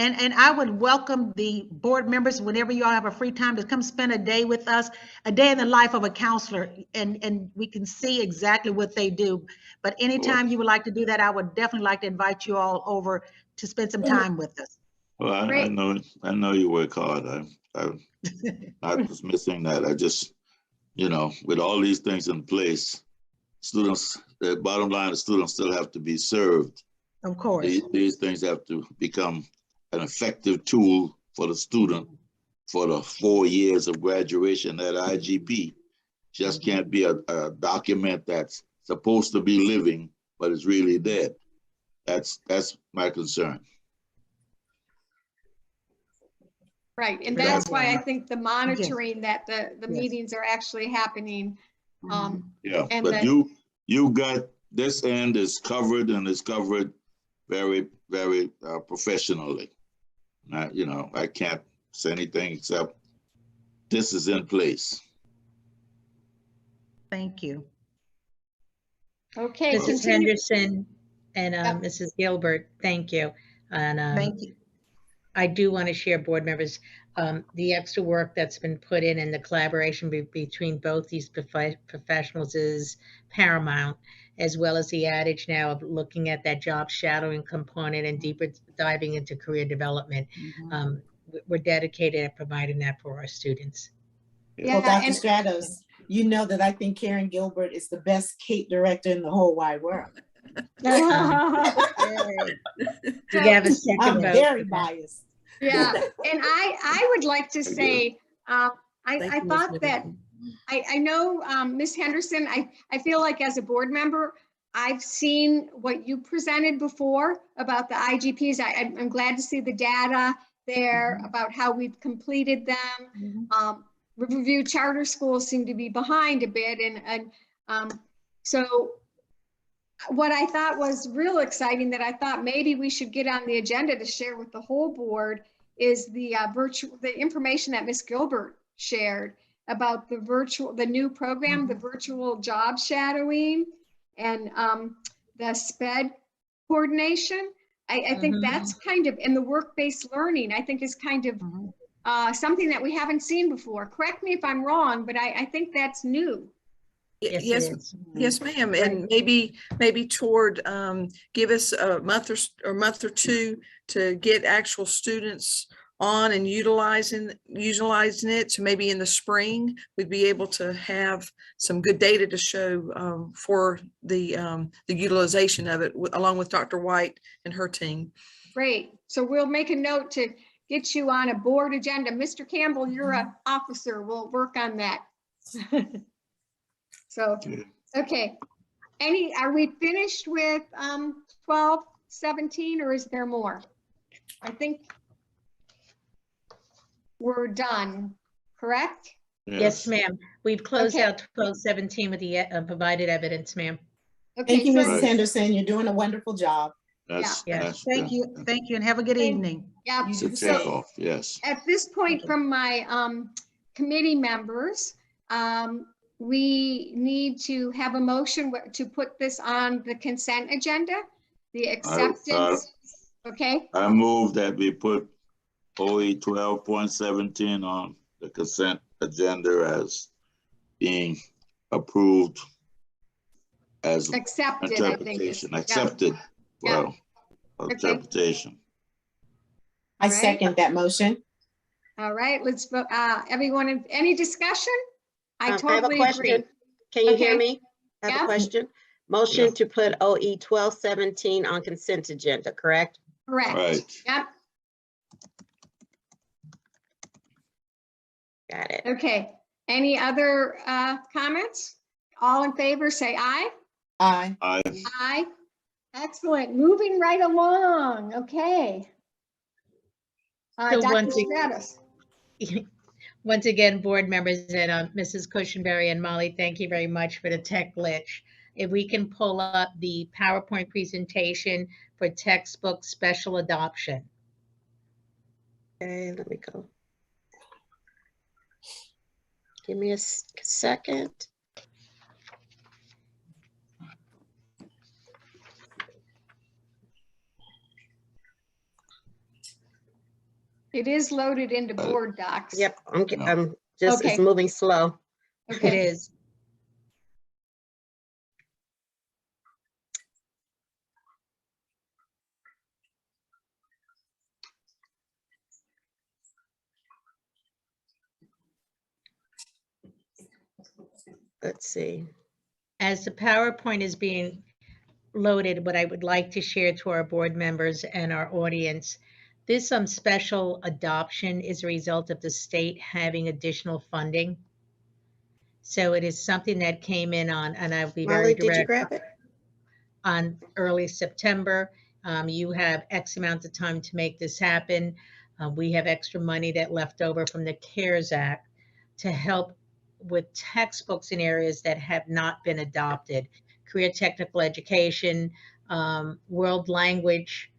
And I would welcome the board members whenever you all have a free time to come spend a day with us, a day in the life of a counselor, and we can see exactly what they do. But anytime you would like to do that, I would definitely like to invite you all over to spend some time with us. Well, I know you work hard. I'm not dismissing that. I just, with all these things in place, students, the bottom line is students still have to be served. Of course. These things have to become an effective tool for the student for the 4 years of graduation. That IGP just can't be a document that's supposed to be living, but it's really dead. That's my concern. Right, and that's why I think the monitoring that the meetings are actually happening. Yeah, and but you got this end is covered, and it's covered very, very professionally. I can't say anything except this is in place. Thank you. Okay. Mrs. Henderson and Mrs. Gilbert, thank you. And thank you. I do want to share, board members, the extra work that's been put in and the collaboration between both these professionals is paramount, as well as the adage now of looking at that job shadowing component and deeper diving into career development. We're dedicated at providing that for our students. Well, Dr. Stratos, you know that I think Karen Gilbert is the best CAPE director in the whole wide world. You have a second I'm vote. very biased. Yeah, and I would like to say, I thought that, I know, Ms. Henderson, I feel like as a board member, I've seen what you presented before about the IGPs. I'm glad to see the data there about how we've completed them. Riverview charter schools seem to be behind a bit. And so what I thought was real exciting that I thought maybe we should get on the agenda to share with the whole board is the information that Ms. Gilbert shared about the new program, the virtual job shadowing and the SPED coordination. I think that's kind of, and the work-based learning, I think is kind of something that we haven't seen before. Correct me if I'm wrong, but I think that's new. Yes, it Yes, is. yes, ma'am. And maybe toward, give us a month or month or two to get actual students on and utilizing it. So maybe in the spring, we'd be able to have some good data to show for the utilization of it, along with Dr. White and her team. Great. So we'll make a note to get you on a board agenda. Mr. Campbell, you're an officer. We'll work on that. So, okay. Are we finished with 12, 17, or is there more? I think we're done, correct? Yes, ma'am. We've closed Okay. out 1217 with the provided evidence, ma'am. Okay. Thank you, so- Mrs. Henderson. You're doing a wonderful job. That's, Yeah. that's. Thank you, and have a good Thank- evening. Yeah. You It's a do the same. takeoff, yes. At this point from my committee members, we need to have a motion to put this on the consent agenda, the acceptance. Okay, I move that we put OE 12.17 on the consent agenda as being approved as accepted, I think. is- interpretation, yeah. accepted, Yeah. well, Okay. interpretation. I All right. second that motion. All right, let's vote. Everyone, any discussion? I I have a totally question. agree. Can you hear Okay. me? I have Yeah. a question. Yeah. Motion to put OE 1217 on consent agenda, correct? Correct. Right. Yep. Got it. Okay. Any other comments? All in favor, say aye. Aye. Aye. Excellent. Moving right along. Okay. So Dr. once Stratus. Once again, board members and Mrs. Cushenberry and Molly, thank you very much for the tech glitch. If we can pull up the PowerPoint presentation for textbook special adoption. Okay, let me go. Give me a second. It is loaded into board docs. Yep, I'm No. just, it's Okay. moving slow. It Okay. is. Let's see. As the PowerPoint is being loaded, what I would like to share to our board members and our audience, this special adoption is a result of the state having additional funding. So it is something that came in on, and I'll be very Molly, did you direct, grab it? on early September. You have X amount of time to make this happen. We have extra money that left over from the CARES Act to help with textbooks in areas that have not been adopted. Career technical education, world language,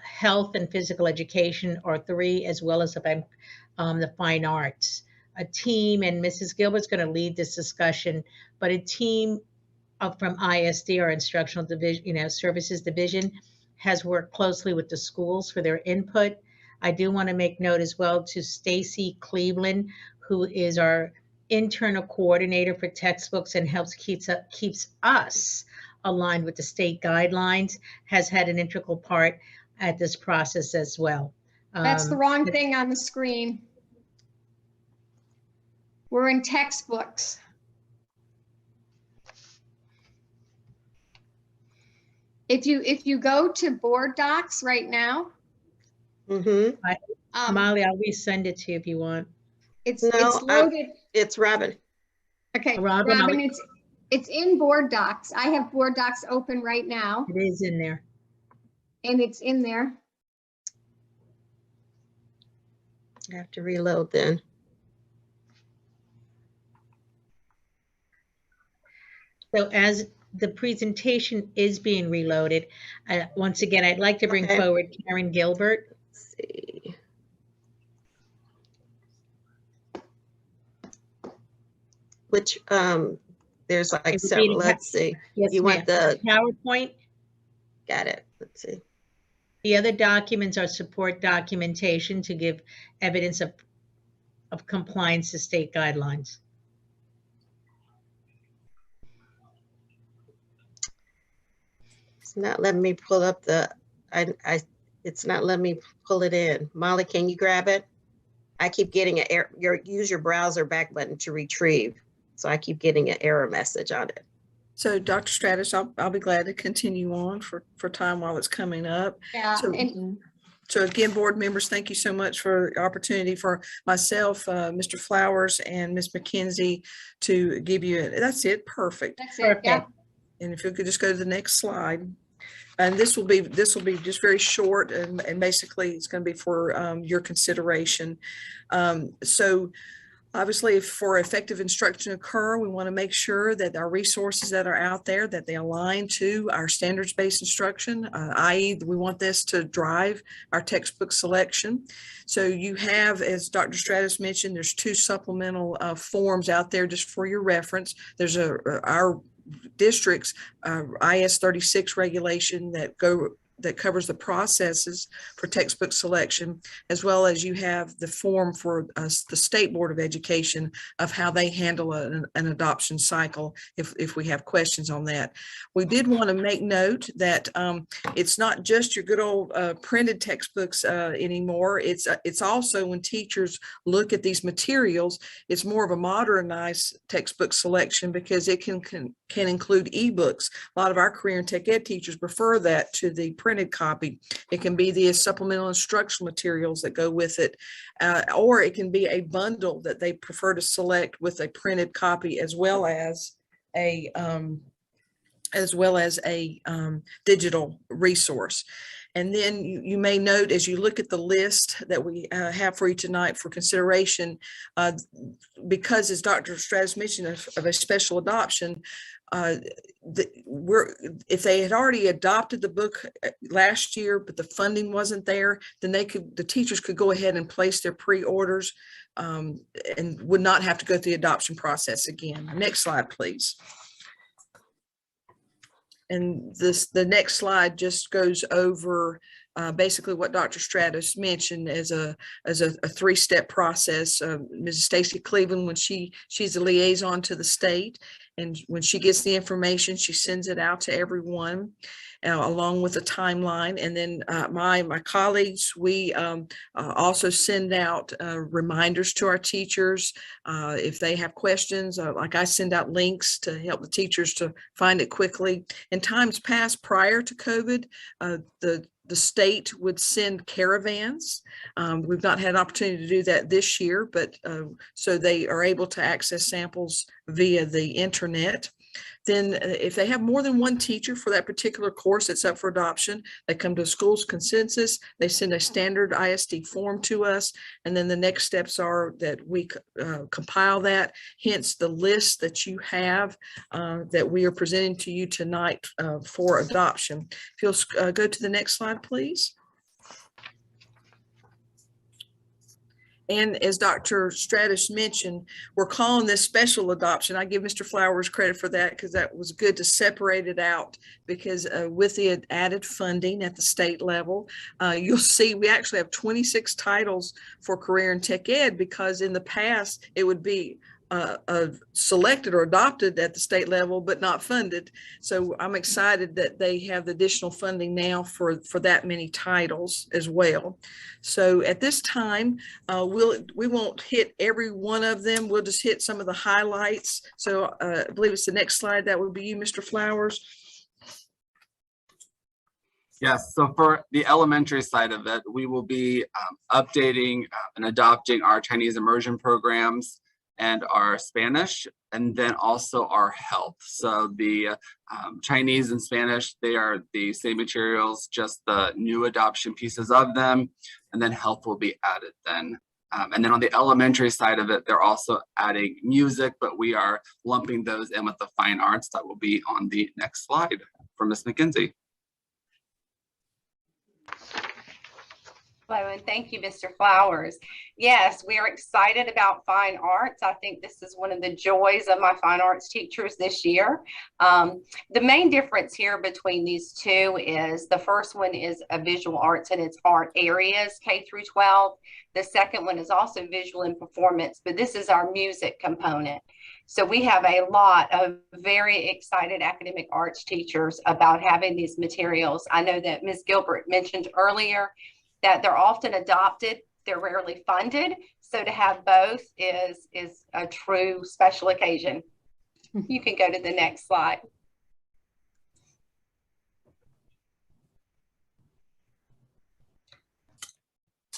health and physical education are three, as well as the fine arts. A team, and Mrs. Gilbert's going to lead this discussion, but a team from ISD, our instructional division, services division, has worked closely with the schools for their input. I do want to make note as well to Stacy Cleveland, who is our internal coordinator for textbooks and keeps us aligned with the state guidelines, has had an integral part at this process as well. That's the wrong thing on the screen. We're in textbooks. If you go to board docs right now, Mm-hmm. Molly, I'll resend it to you if you want. it's No, loaded. It's Robin. Okay, Robin, Robin, it's in board docs. I have board docs open right now, It is in there. and it's in there. I have to reload then. So as the presentation is being reloaded, once again, I'd like to bring Okay. forward Karen Gilbert. Let's see. Which, there's like It would be several, the- let's see. Yes, You want ma'am. the, PowerPoint. got it, let's see. The other documents are support documentation to give evidence of compliance to state guidelines. It's not letting me pull up it's not letting me pull it in. Molly, can you grab it? I keep getting use your browser back button to retrieve. So I keep getting an error message on it. So Dr. Stratus, I'll be glad to continue on for time while it's coming up. Yeah, So again, board members, thank you so much for the opportunity for myself, Mr. Flowers and Ms. McKenzie to give you, that's it, perfect. that's it. Yeah. And if you could just go to the next slide. And this will be just very short and basically it's going to be for your consideration. So obviously, for effective instruction to occur, we want to make sure that our resources that are out there, that they align to our standards-based instruction, i.e. we want this to drive our textbook selection. So you have, as Dr. Stratus mentioned, there's 2 supplemental forms out there just for your reference. There's our district's IS 36 regulation that covers the processes for textbook selection, as well as you have the form for the State Board of Education of how they handle an adoption cycle if we have questions on that. We did want to make note that it's not just your good old printed textbooks anymore. It's also when teachers look at these materials, it's more of a modernized textbook selection because it can include ebooks. A lot of our career and tech ed teachers prefer that to the printed copy. It can be the supplemental instructional materials that go with it, or it can be a bundle that they prefer to select with a printed copy as well as a digital resource. And then you may note as you look at the list that we have for you tonight for consideration, because as Dr. Stratus mentioned of a special adoption, if they had already adopted the book last year, but the funding wasn't there, then the teachers could go ahead and place their pre-orders and would not have to go through the adoption process again. Next slide, please. And the next slide just goes over basically what Dr. Stratus mentioned as a 3-step process. Mrs. Stacy Cleveland, when she's a liaison to the state, and when she gets the information, she sends it out to everyone along with a timeline. And then my colleagues, we also send out reminders to our teachers if they have questions. Like I send out links to help the teachers to find it quickly. In times past prior to COVID, the state would send caravans. We've not had an opportunity to do that this year, but so they are able to access samples via the internet. Then if they have more than one teacher for that particular course that's up for adoption, they come to a school's consensus, they send a standard ISD form to us, and then the next steps are that we compile that, hence the list that you have that we are presenting to you tonight for adoption. If you'll go to the next slide, please. And as Dr. Stratus mentioned, we're calling this special adoption. I give Mr. Flowers credit for that because that was good to separate it out, because with the added funding at the state level, you'll see we actually have 26 titles for career and tech ed, because in the past it would be selected or adopted at the state level, but not funded. So I'm excited that they have the additional funding now for that many titles as well. So at this time, we won't hit every one of them. We'll just hit some of the highlights. So I believe it's the next slide. That would be you, Mr. Flowers. Yes, so for the elementary side of it, we will be updating and adopting our Chinese immersion programs and our Spanish, and then also our health. So the Chinese and Spanish, they are the same materials, just the new adoption pieces of them, and then health will be added then. And then on the elementary side of it, they're also adding music, but we are lumping those in with the fine arts. That will be on the next slide from Ms. McKenzie. Hello, and thank you, Mr. Flowers. Yes, we are excited about fine arts. I think this is one of the joys of my fine arts teachers this year. The main difference here between these two is the first one is a visual arts and its art areas, K through 12. The second one is also visual and performance, but this is our music component. So we have a lot of very excited academic arts teachers about having these materials. I know that Ms. Gilbert mentioned earlier that they're often adopted, they're rarely funded. So to have both is a true special occasion. You can go to the next slide.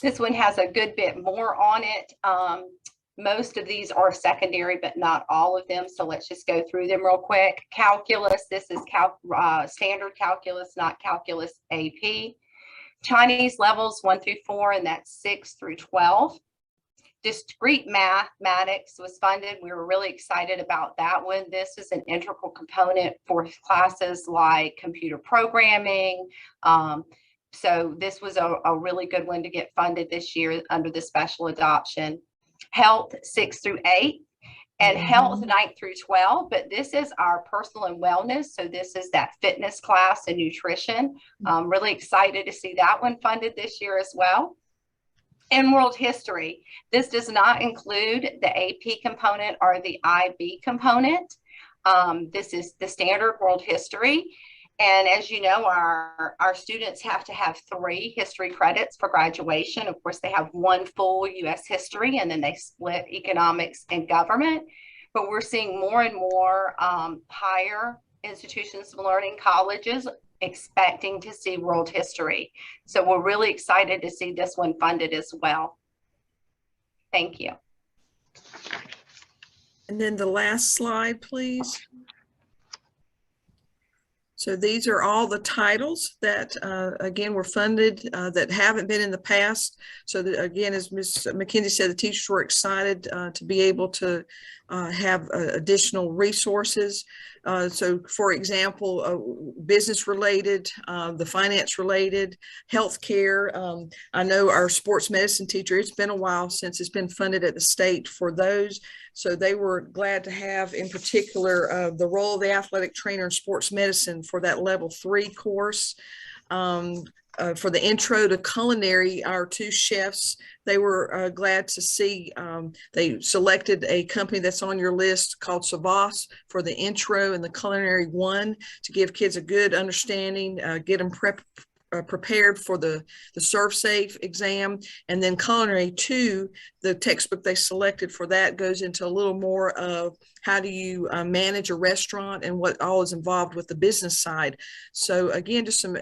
This one has a good bit more on it. Most of these are secondary, but not all of them. So let's just go through them real quick. Calculus, this is standard calculus, not calculus AP. Chinese levels 1 through 4, and that's 6 through 12. Discrete Mathematics was funded. We were really excited about that one. This is an integral component for classes like computer programming. So this was a really good one to get funded this year under the special adoption. Health 6 through 8. And health 9 through 12, but this is our personal and wellness. So this is that fitness class and nutrition. Really excited to see that one funded this year as well. And world history. This does not include the AP component or the IB component. This is the standard world history. And as you know, our students have to have 3 history credits for graduation. Of course, they have 1 full U.S. history, and then they split economics and government. But we're seeing more and more higher institutions of learning, colleges, expecting to see world history. So we're really excited to see this one funded as well. Thank you. And then the last slide, please. So these are all the titles that, again, were funded that haven't been in the past. So that, again, as Ms. McKenzie said, the teachers were excited to be able to have additional resources. So, for example, business related, the finance related, healthcare. I know our sports medicine teacher, it's been a while since it's been funded at the state for those. So they were glad to have, in particular, the role of the athletic trainer in sports medicine for that level 3 course. For the intro to culinary, our 2 chefs, they were glad to see they selected a company that's on your list called Savas for the intro and the culinary 1 to give kids a good understanding, get them prepared for the Serve Safe exam. And then culinary 2, the textbook they selected for that goes into a little more of how do you manage a restaurant and what all is involved with the business side. So again, just some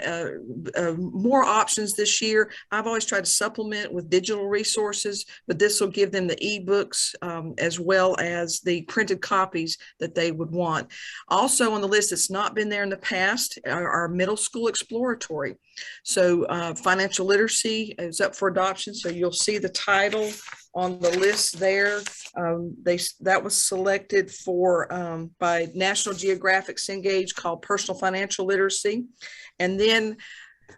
more options this year. I've always tried to supplement with digital resources, but this will give them the ebooks as well as the printed copies that they would want. Also on the list that's not been there in the past are our middle school exploratory. So financial literacy is up for adoption. So you'll see the title on the list there. That was selected for by National Geographic Cengage called Personal Financial Literacy. And then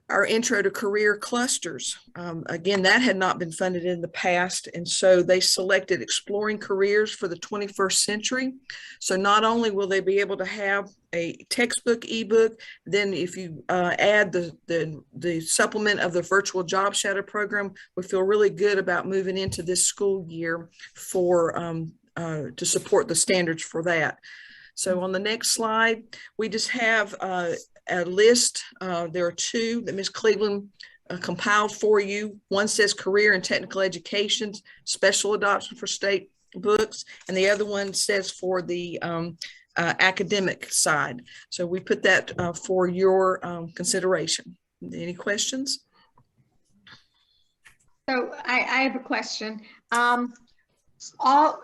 our intro to career clusters. Again, that had not been funded in the past. And so they selected exploring careers for the 21st century. So not only will they be able to have a textbook ebook, then if you add the supplement of the virtual job shadow program, we feel really good about moving into this school year for to support the standards for that. So on the next slide, we just have a list. There are 2 that Ms. Cleveland compiled for you. One says career and technical education, special adoption for state books, and the other one says for the academic side. So we put that for your consideration. Any questions? So I have a question. All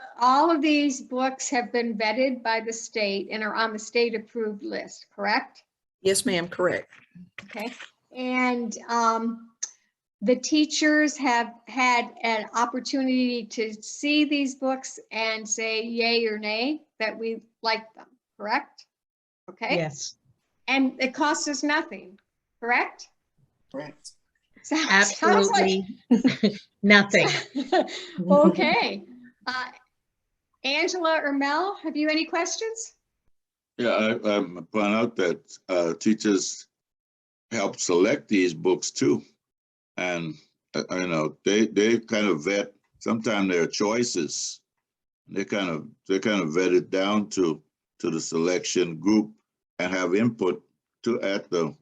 of these books have been vetted by the state and are on the state approved list, correct? Yes, ma'am, correct. Okay. And the teachers have had an opportunity to see these books and say yay or nay that we like them, correct? Okay. Yes. And it costs us nothing, correct? Correct. Sounds like Absolutely nothing. okay. Angela or Mel, have you any questions? Yeah, I point out that teachers help select these books too. And, you know, they kind of vet, sometimes there are choices. They kind of vet it down to the selection group and have input to at the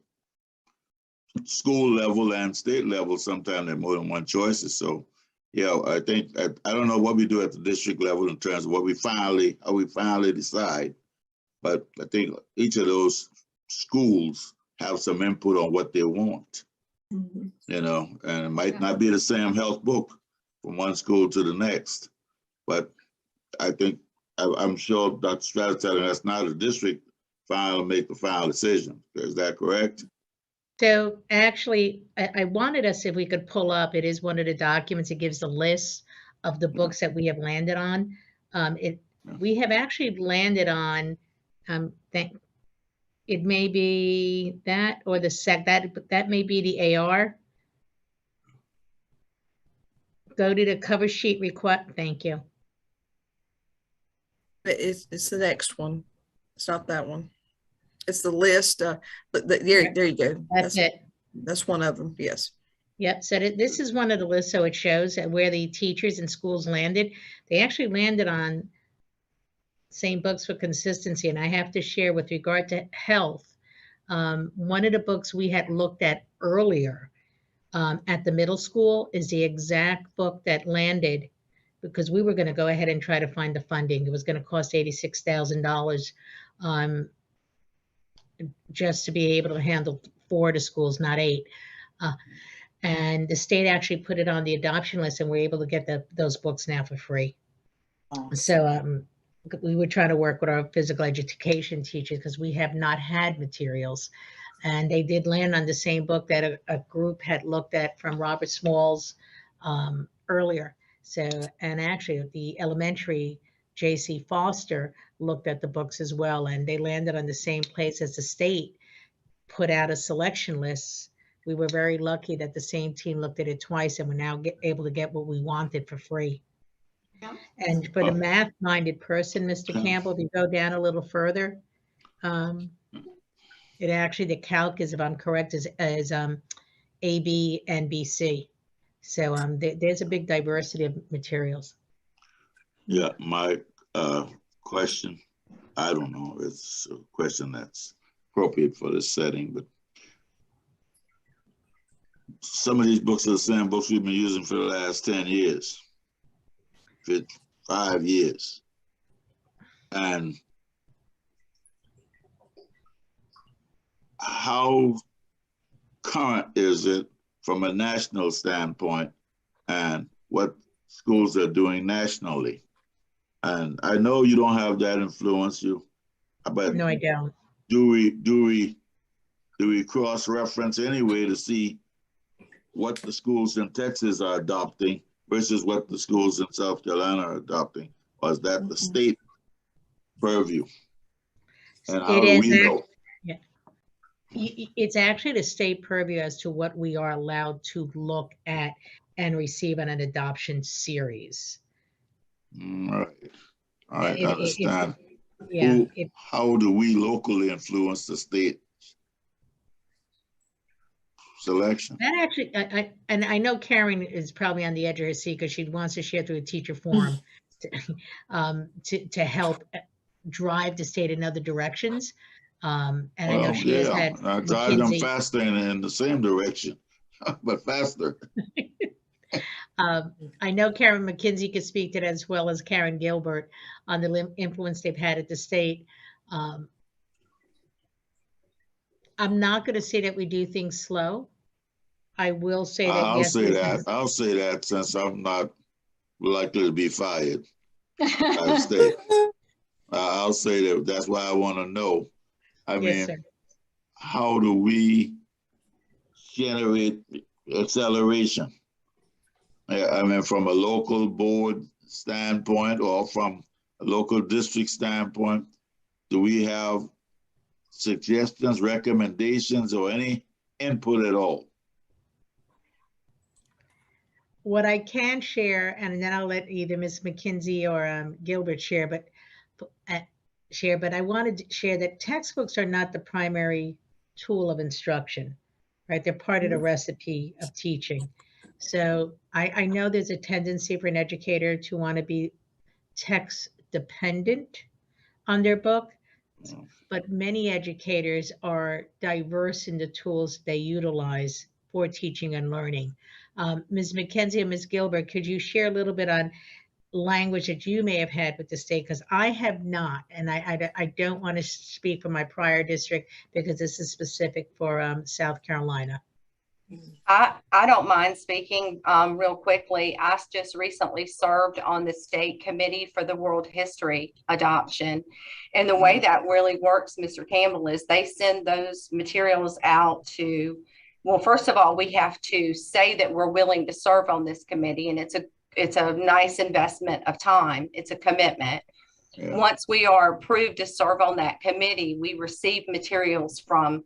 school level and state level. Sometimes there are more than one choices. So yeah, I think, I don't know what we do at the district level in terms of how we finally decide. But I think each of those schools have some input on what they want, you know, and it might not be the same health book from one school to the next. But I think, I'm sure Dr. Stratus telling us now the district make the final decision. Is that correct? So actually, I wanted us, if we could pull up, it is one of the documents, it gives the list of the books that we have landed on. We have actually landed on, it may be that or that may be the AR. Go to the cover sheet request. Thank you. It's the next one. It's not that one. It's the list. But there you go. That's it. That's one of them. Yes. Yep. So this is one of the lists. So it shows where the teachers and schools landed. They actually landed on same books for consistency. And I have to share with regard to health, one of the books we had looked at earlier at the middle school is the exact book that landed, because we were going to go ahead and try to find the funding. It was going to cost $86,000 just to be able to handle 4 of the schools, not 8. And the state actually put it on the adoption list, and we're able to get those books now for free. So we were trying to work with our physical education teachers because we have not had materials. And they did land on the same book that a group had looked at from Robert Smalls earlier. So, and actually the elementary, J.C. Foster looked at the books as well, and they landed on the same place as the state put out a selection list. We were very lucky that the same team looked at it twice, and we're now able to get what we wanted for free. Yeah. And for the math-minded person, Mr. Campbell, if you go down a little further, it actually, the calc is, if I'm correct, is A, B, and BC. So there's a big diversity of materials. Yeah, my question, I don't know, it's a question that's appropriate for this setting, but some of these books are the same books we've been using for the last 10 years, 5 years. And how current is it from a national standpoint, and what schools are doing nationally? And I know you don't have that influence, but no, I don't. Do we cross-reference anyway to see what the schools in Texas are adopting versus what the schools in South Carolina are adopting? Or is that the state purview? And how do we know? Yeah. It's actually the state purview as to what we are allowed to look at and receive on an adoption series. All right, I understand. How do we locally influence the state selection? That actually, I know Karen is probably on the edge of her seat because she wants to share through a teacher forum to help drive the state in other directions. And I know she has had drive them faster in the same direction, but faster. I know Karen McKinsey could speak to that as well as Karen Gilbert on the influence they've had at the state. I'm not going to say that we do things slow. I will say that. I'll say that since I'm not likely to be fired. I'll say that. That's why I want to know. I mean, how do we generate acceleration? I mean, from a local board standpoint or from a local district standpoint, do we have suggestions, recommendations, or any input at all? what I can share, and then I'll let either Ms. McKinsey or Gilbert share, but I wanted to share that textbooks are not the primary tool of instruction, right? They're part of the recipe of teaching. So I know there's a tendency for an educator to want to be text dependent on their book, but many educators are diverse in the tools they utilize for teaching and learning. Ms. McKenzie and Ms. Gilbert, could you share a little bit on language that you may have had with the state? Because I have not, and I don't want to speak for my prior district because this is specific for South Carolina. I don't mind speaking real quickly. I just recently served on the state committee for the world history adoption. And the way that really works, Mr. Campbell, is they send those materials out to, well, first of all, we have to say that we're willing to serve on this committee, and it's a nice investment of time. It's a commitment. Yeah. Once we are approved to serve on that committee, we receive materials from,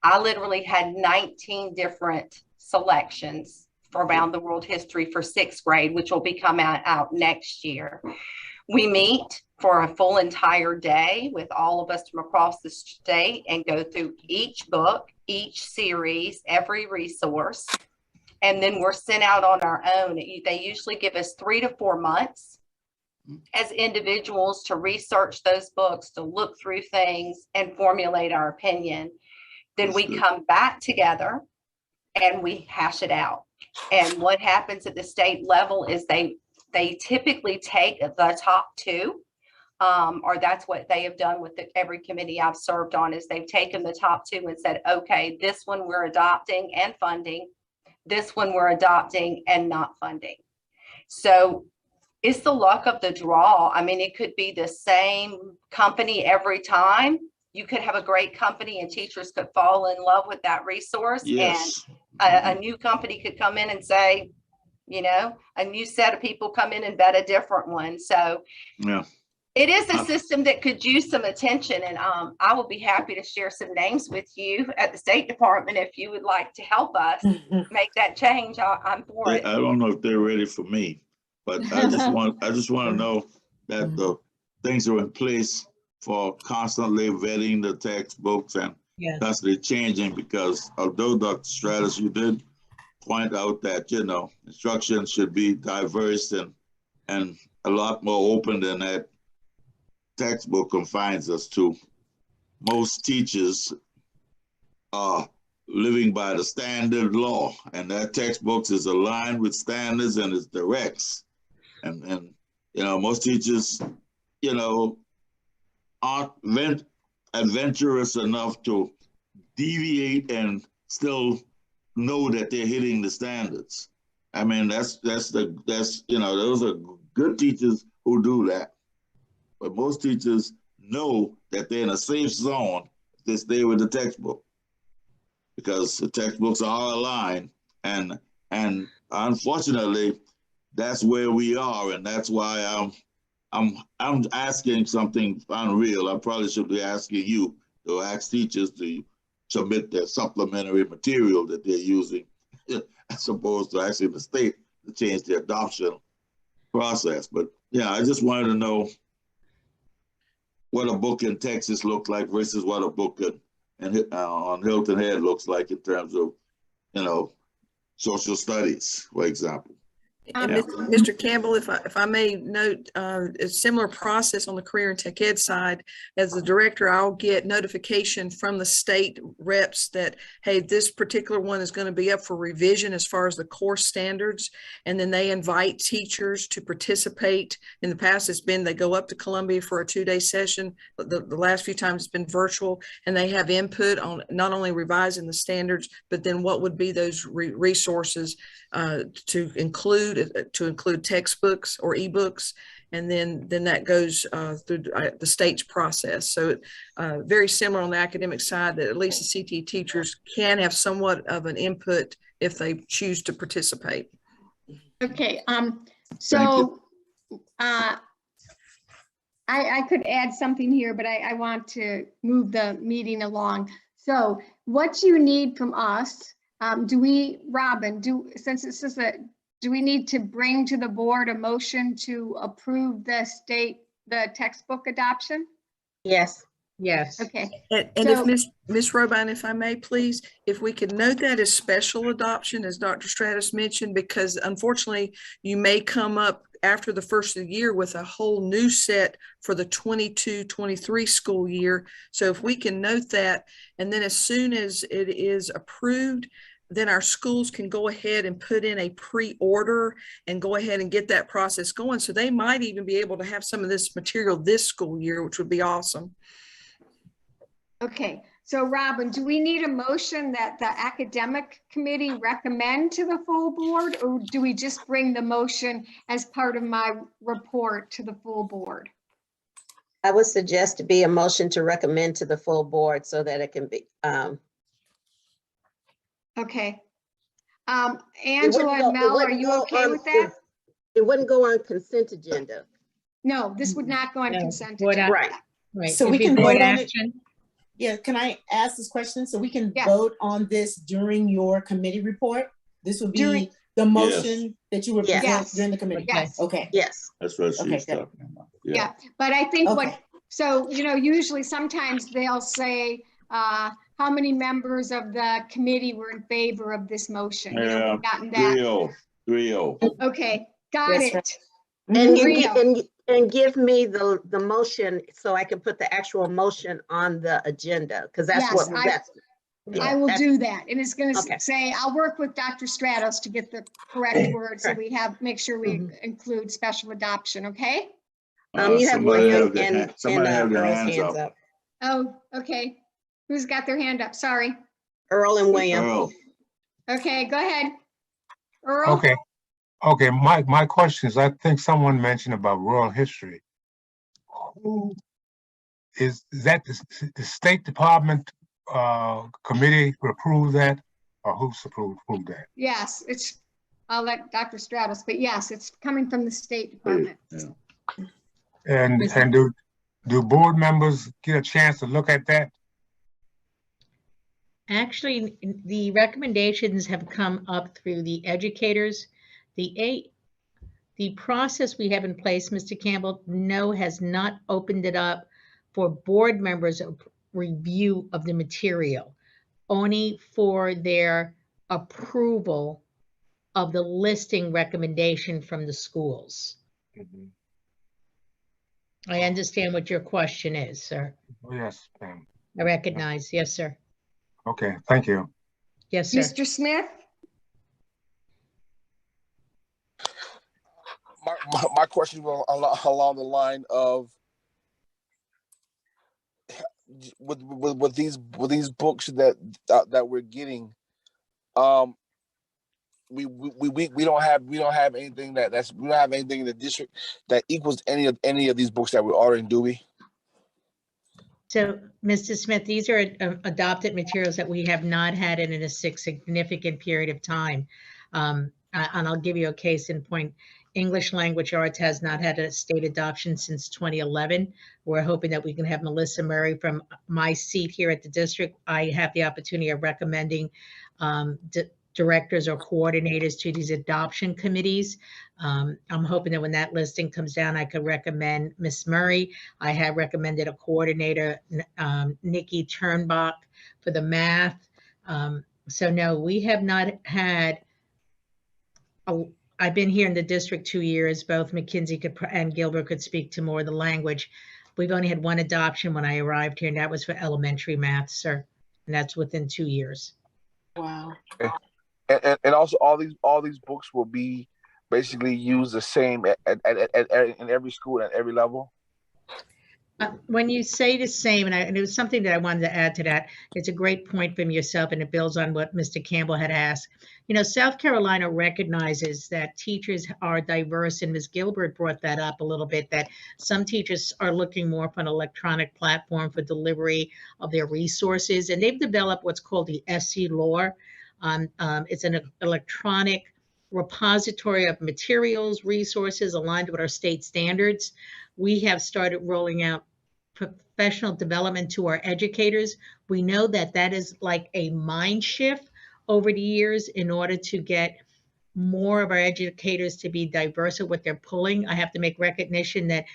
I literally had 19 different selections for around the world history for 6th grade, which will be coming out next year. We meet for a full entire day with all of us from across the state and go through each book, each series, every resource. And then we're sent out on our own. They usually give us 3 to 4 months as individuals to research those books, to look through things and formulate our opinion. Then we come back together and we hash it out. And what happens at the state level is they typically take the top 2, or that's what they have done with every committee I've served on, is they've taken the top 2 and said, okay, this one we're adopting and funding. This one we're adopting and not funding. So it's the luck of the draw. I mean, it could be the same company every time. You could have a great company and teachers could fall in love with that resource. Yes. And a new company could come in and say, you know, a new set of people come in and bet a different one. So yeah, it is a system that could use some attention. And I will be happy to share some names with you at the State Department if you would like to help us make that change. I'm for it. I don't know if they're ready for me, but I just want to know that the things are in place for constantly vetting the textbooks and constantly changing, because although Dr. Stratus, you did point out that, you know, instruction should be diverse and a lot more open than that textbook confines us to. Most teachers are living by the standard law, and that textbooks is aligned with standards and it directs. And you know, most teachers, you know, aren't adventurous enough to deviate and still know that they're hitting the standards. I mean, that's you know, those are good teachers who do that. But most teachers know that they're in a safe zone if they stay with the textbook, because the textbooks are aligned, and unfortunately, that's where we are, and that's why I'm asking something unreal. I probably should be asking you to ask teachers to submit their supplementary material that they're using, as opposed to asking the state to change the adoption process. But yeah, I just wanted to know what a book in Texas looks like versus what a book on Hilton Head looks like in terms of, you know, social studies, for example. Mr. Campbell, if I may note, a similar process on the career and tech ed side. As the director, I'll get notification from the state reps that, hey, this particular one is going to be up for revision as far as the course standards. And then they invite teachers to participate. In the past, it's been, they go up to Columbia for a 2-day session. The last few times it's been virtual, and they have input on not only revising the standards, but then what would be those resources to include textbooks or ebooks, and then that goes through the state's process. So very similar on the academic side, that at least the CTE teachers can have somewhat of an input if they choose to participate. Okay, so I could add something here, but I want to move the meeting along. So what you need from us, Robin, since this is do we need to bring to the board a motion to approve the textbook adoption? Yes. Yes. Okay, And if So- Ms. Robine, if I may, please, if we could note that as special adoption, as Dr. Stratus mentioned, because unfortunately you may come up after the first of the year with a whole new set for the 22-23 school year. So if we can note that, and then as soon as it is approved, then our schools can go ahead and put in a pre-order and go ahead and get that process going. So they might even be able to have some of this material this school year, which would be awesome. okay. So Robin, do we need a motion that the academic committee recommend to the full board, or do we just bring the motion as part of my report to the full board? I would suggest to be a motion to recommend to the full board so that it can be, Okay. it Angela wouldn't and go- it Mel, are wouldn't you go okay on- with that? It wouldn't go on consent agenda. No, this would not go on No, consent board agenda. Right. Right. So It'd we be can board vote on it. action. Yeah, can I ask this question? So we can Yeah. vote on this during your committee report? This would During- be the motion that you would Yes. present during the committee? Yes. Okay, Yes. That's what Okay, she's good. talking about. Yeah, but I think okay. so, usually sometimes they'll say, how many members of the committee were in favor of this motion? Yeah, We've gotten that. 3-0. Okay, got That's it. And Three you, oh. and give me the motion so I can put the actual motion on the agenda, because that's Yes, what, I- that's. I will that's- do that. And it's gonna Okay. say, I'll work with Dr. Stratos to get the correct words, so Correct. make sure we include special adoption, okay? You have Somebody William have their and, hand- somebody have their Earl's hands up. Oh, okay. Who's got their hand up? Sorry. Earl and William. Earl, Okay, go ahead. Earl? Okay, my question is, I think someone mentioned about rural history. Who is that the State Department committee to approve that, or who's approved that? Yes, I'll let Dr. Stratos, but yes, it's coming from the State Department. yeah. And do board members get a chance to look at that? Actually, the recommendations have come up through the educators. The process we have in place, Mr. Campbell, has not opened it up for board members of review of the material, only for their approval of the listing recommendation from the schools. I understand what your question is, sir. Oh, yes, ma'am. I recognize. Yes, sir. Okay, thank you. Yes, sir. Mr. Smith? My question was along the line of with these books that we're getting, we don't have anything we don't have anything in the district that equals any of these books that we're ordering, do we? So, Mr. Smith, these are adopted materials that we have not had in a significant period of time. And I'll give you a case in point. English language arts has not had a state adoption since 2011. We're hoping that we can have Melissa Murray from my seat here at the district. I have the opportunity of recommending directors or coordinators to these adoption committees. I'm hoping that when that listing comes down, I could recommend Ms. Murray. I have recommended a coordinator, Nikki Turnbach, for the math. So no, we have not had, I've been here in the district 2 years. Both McKinsey and Gilbert could speak to more of the language. We've only had one adoption when I arrived here, and that was for elementary math, sir. And that's within 2 years. Wow. Okay. And also all these books will be basically used the same in every school at every level. When you say the same, and it was something that I wanted to add to that, it's a great point from yourself, and it builds on what Mr. Campbell had asked. South Carolina recognizes that teachers are diverse, and Ms. Gilbert brought that up a little bit, that some teachers are looking more for an electronic platform for delivery of their resources, and they've developed what's called the SC Lore. It's an electronic repository of materials, resources aligned with our state standards. We have started rolling out professional development to our educators. We know that that is like a mind shift over the years in order to get more of our educators to be diverse at what they're pulling. I have to make recognition that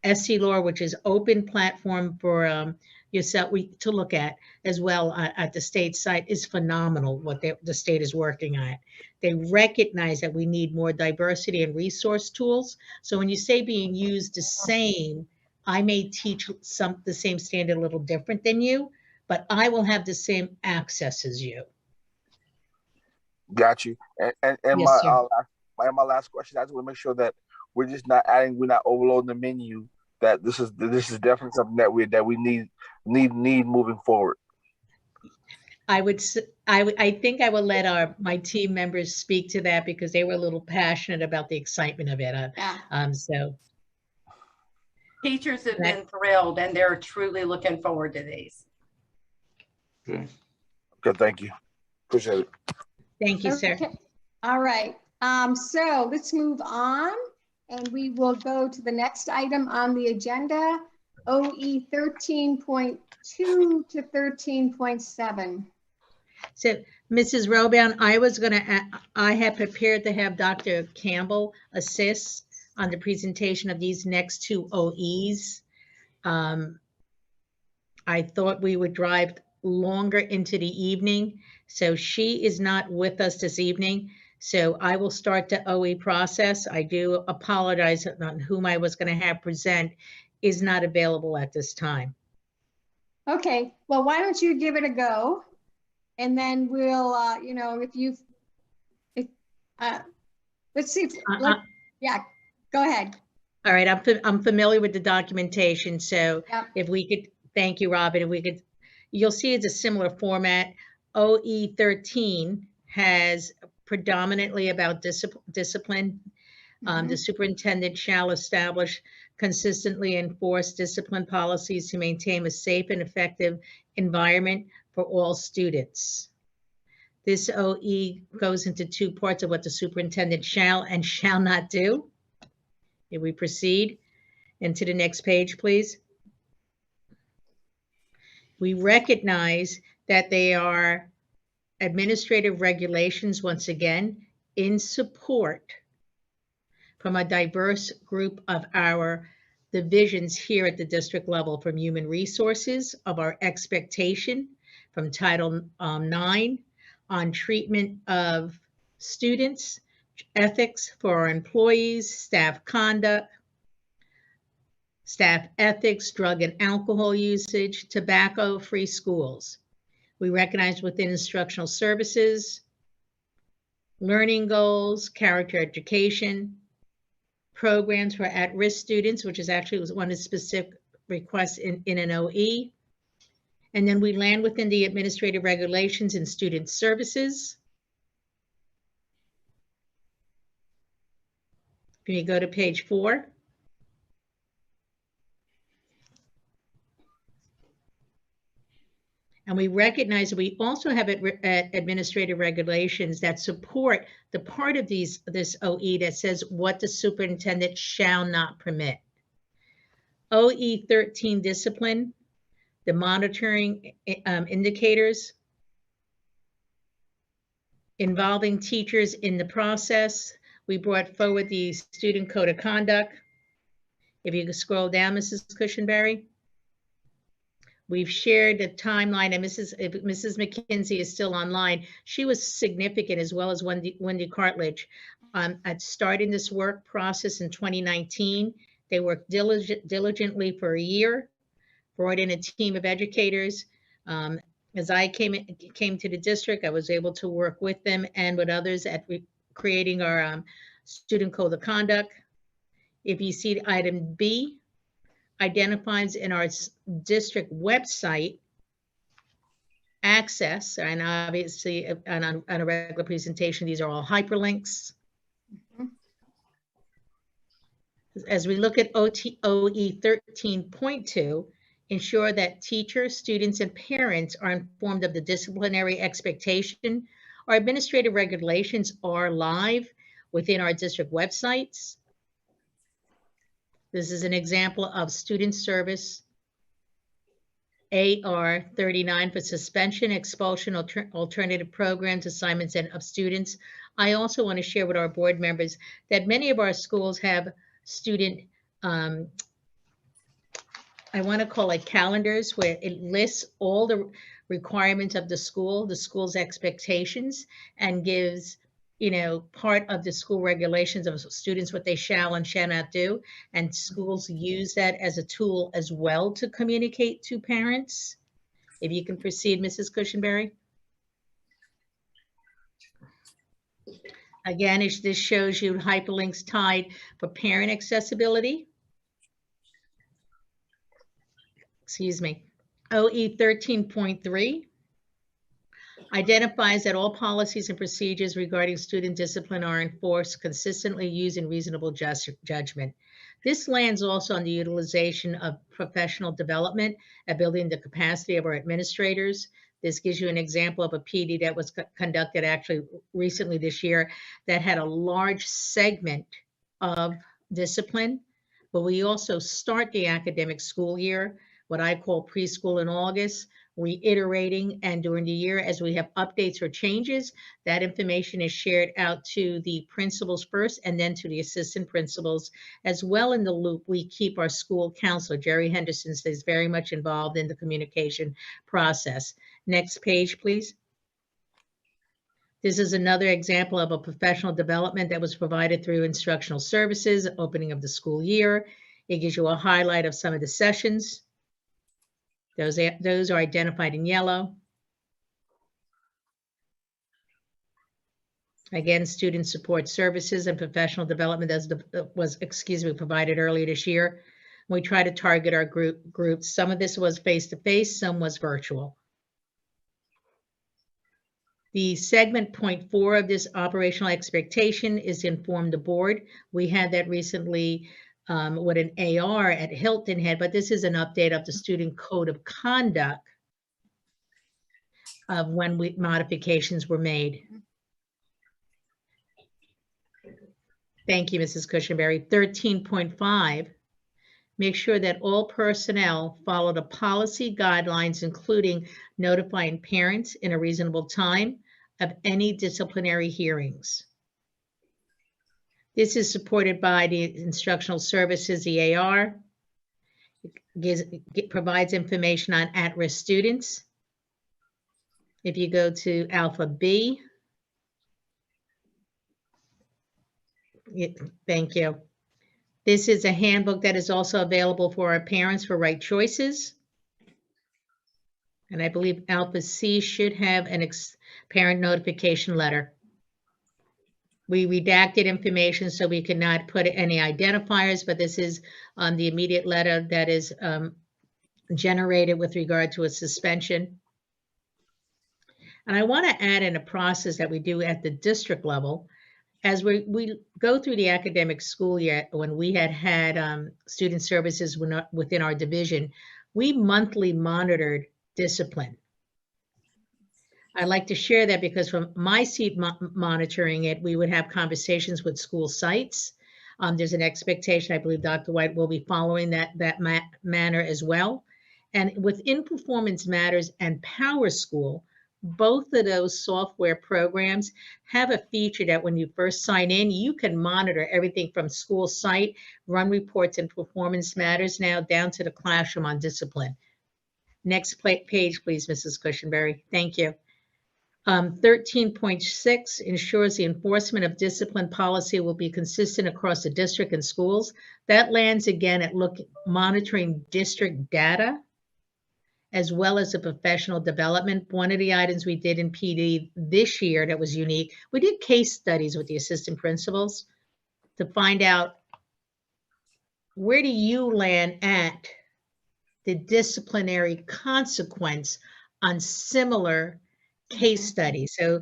SC Law, which is open platform for yourself to look at as well at the state site, is phenomenal what the state is working at. They recognize that we need more diversity and resource tools. So when you say being used the same, I may teach the same standard a little different than you, but I will have the same access as you. Got you. And Yes, sir. my last question, I just want to make sure that we're just not adding, we're not overloading the menu. That this is definitely something that we need moving forward. I think I will let my team members speak to that because they were a little passionate about the excitement of it. So teachers have been thrilled and they're truly looking forward to these. Okay. Good, thank you. Appreciate it. Thank you, sir. Okay. All right. So let's move on and we will go to the next item on the agenda, OE 13.2 to 13.7. So, Mrs. Roban, I had prepared to have Dr. Campbell assist on the presentation of these next two OEs. I thought we would drive longer into the evening, so she is not with us this evening. So I will start the OE process. I do apologize on whom I was going to have present is not available at this time. Okay, well, why don't you give it a go? And then we'll, you know, let's see. Yeah, go ahead. All right, I'm familiar with the documentation. So Yep. If we could, thank you, Robin. If we could, you'll see it's a similar format. OE 13 has predominantly about discipline. The superintendent shall establish consistently enforce discipline policies to maintain a safe and effective environment for all students. This OE goes into two parts of what the superintendent shall and shall not do. If we proceed into the next page, please. We recognize that they are administrative regulations, once again, in support from a diverse group of our divisions here at the district level, from human resources, of our expectation from Title IX on treatment of students, ethics for our employees, staff conduct, staff ethics, drug and alcohol usage, tobacco-free schools. We recognize within instructional services, learning goals, character education, programs for at-risk students, which is actually one of the specific requests in an OE. And then we land within the administrative regulations and student services. Can you go to page 4? And we recognize that we also have administrative regulations that support the part of this OE that says what the superintendent shall not permit. OE 13 discipline, the monitoring indicators, involving teachers in the process. We brought forward the student code of conduct. If you could scroll down, Mrs. Cushenberry. We've shared the timeline, and if Mrs. McKinsey is still online, she was significant, as well as Wendy Cartledge, at starting this work process in 2019. They worked diligently for a year, brought in a team of educators. As I came to the district, I was able to work with them and with others at creating our student code of conduct. If you see item B, identifies in our district website access, and obviously on a regular presentation, these are all hyperlinks. As we look at OE 13.2, ensure that teachers, students, and parents are informed of the disciplinary expectation. Our administrative regulations are live within our district websites. This is an example of student service AR 39 for suspension, expulsion, alternative programs, assignments, and of students. I also want to share with our board members that many of our schools have student, I want to call it calendars, where it lists all the requirements of the school's expectations, and gives, part of the school regulations of students, what they shall and shall not do. And schools use that as a tool as well to communicate to parents. If you can proceed, Mrs. Cushenberry. Again, this shows you hyperlinks tied for parent accessibility. Excuse me. OE 13.3 identifies that all policies and procedures regarding student discipline are enforced consistently using reasonable judgment. This lands also on the utilization of professional development and building the capacity of our administrators. This gives you an example of a PD that was conducted actually recently this year that had a large segment of discipline, but we also start the academic school year, what I call preschool in August, reiterating, and during the year as we have updates or changes, that information is shared out to the principals first and then to the assistant principals. As well, in the loop, we keep our school counselor, Jerry Henderson, stays very much involved in the communication process. Next page, please. This is another example of a professional development that was provided through instructional services, opening of the school year. It gives you a highlight of some of the sessions. Those are identified in yellow. Again, student support services and professional development was provided earlier this year. We try to target our groups. Some of this was face-to-face, some was virtual. The segment 0.4 of this operational expectation is to inform the board. We had that recently what an AR at Hilton had, but this is an update of the student code of conduct of when modifications were made. Thank you, Mrs. Cushenberry. 13.5, make sure that all personnel follow the policy guidelines, including notifying parents in a reasonable time of any disciplinary hearings. This is supported by the instructional services, the AR. It provides information on at-risk students. If you go to Alpha B, thank you. This is a handbook that is also available for our parents for right choices. And I believe Alpha C should have an parent notification letter. We redacted information so we could not put any identifiers, but this is the immediate letter that is generated with regard to a suspension. And I want to add in a process that we do at the district level. As we go through the academic school year, when we had student services within our division, we monthly monitored discipline. I like to share that because from my seat monitoring it, we would have conversations with school sites. There's an expectation, I believe Dr. White will be following that manner as well. And within Performance Matters and Power School, both of those software programs have a feature that when you first sign in, you can monitor everything from school site, run reports in Performance Matters now down to the classroom on discipline. Next page, please, Mrs. Cushenberry. Thank you. 13.6 ensures the enforcement of discipline policy will be consistent across the district and schools. That lands again at monitoring district data, as well as the professional development. One of the items we did in PD this year that was unique, we did case studies with the assistant principals to find out where do you land at the disciplinary consequence on similar case studies. So,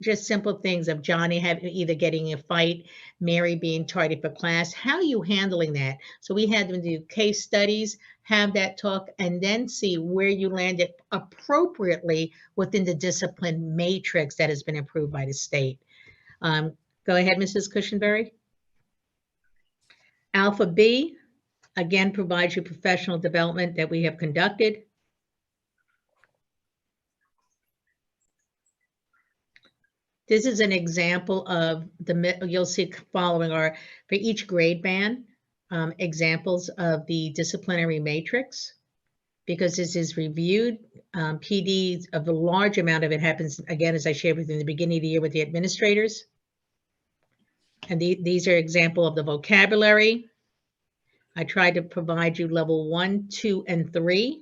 just simple things of Johnny either getting a fight, Mary being tardy for class. How are you handling that? So we had them do case studies, have that talk, and then see where you landed appropriately within the discipline matrix that has been approved by the state. Go ahead, Mrs. Cushenberry. Alpha B, Again, provides you professional development that we have conducted. This is an example of you'll see following are for each grade band, examples of the disciplinary matrix, because this is reviewed. PDs of a large amount of it happens, again, as I shared with you in the beginning of the year with the administrators. And these are example of the vocabulary. I tried to provide you level 1, 2, and 3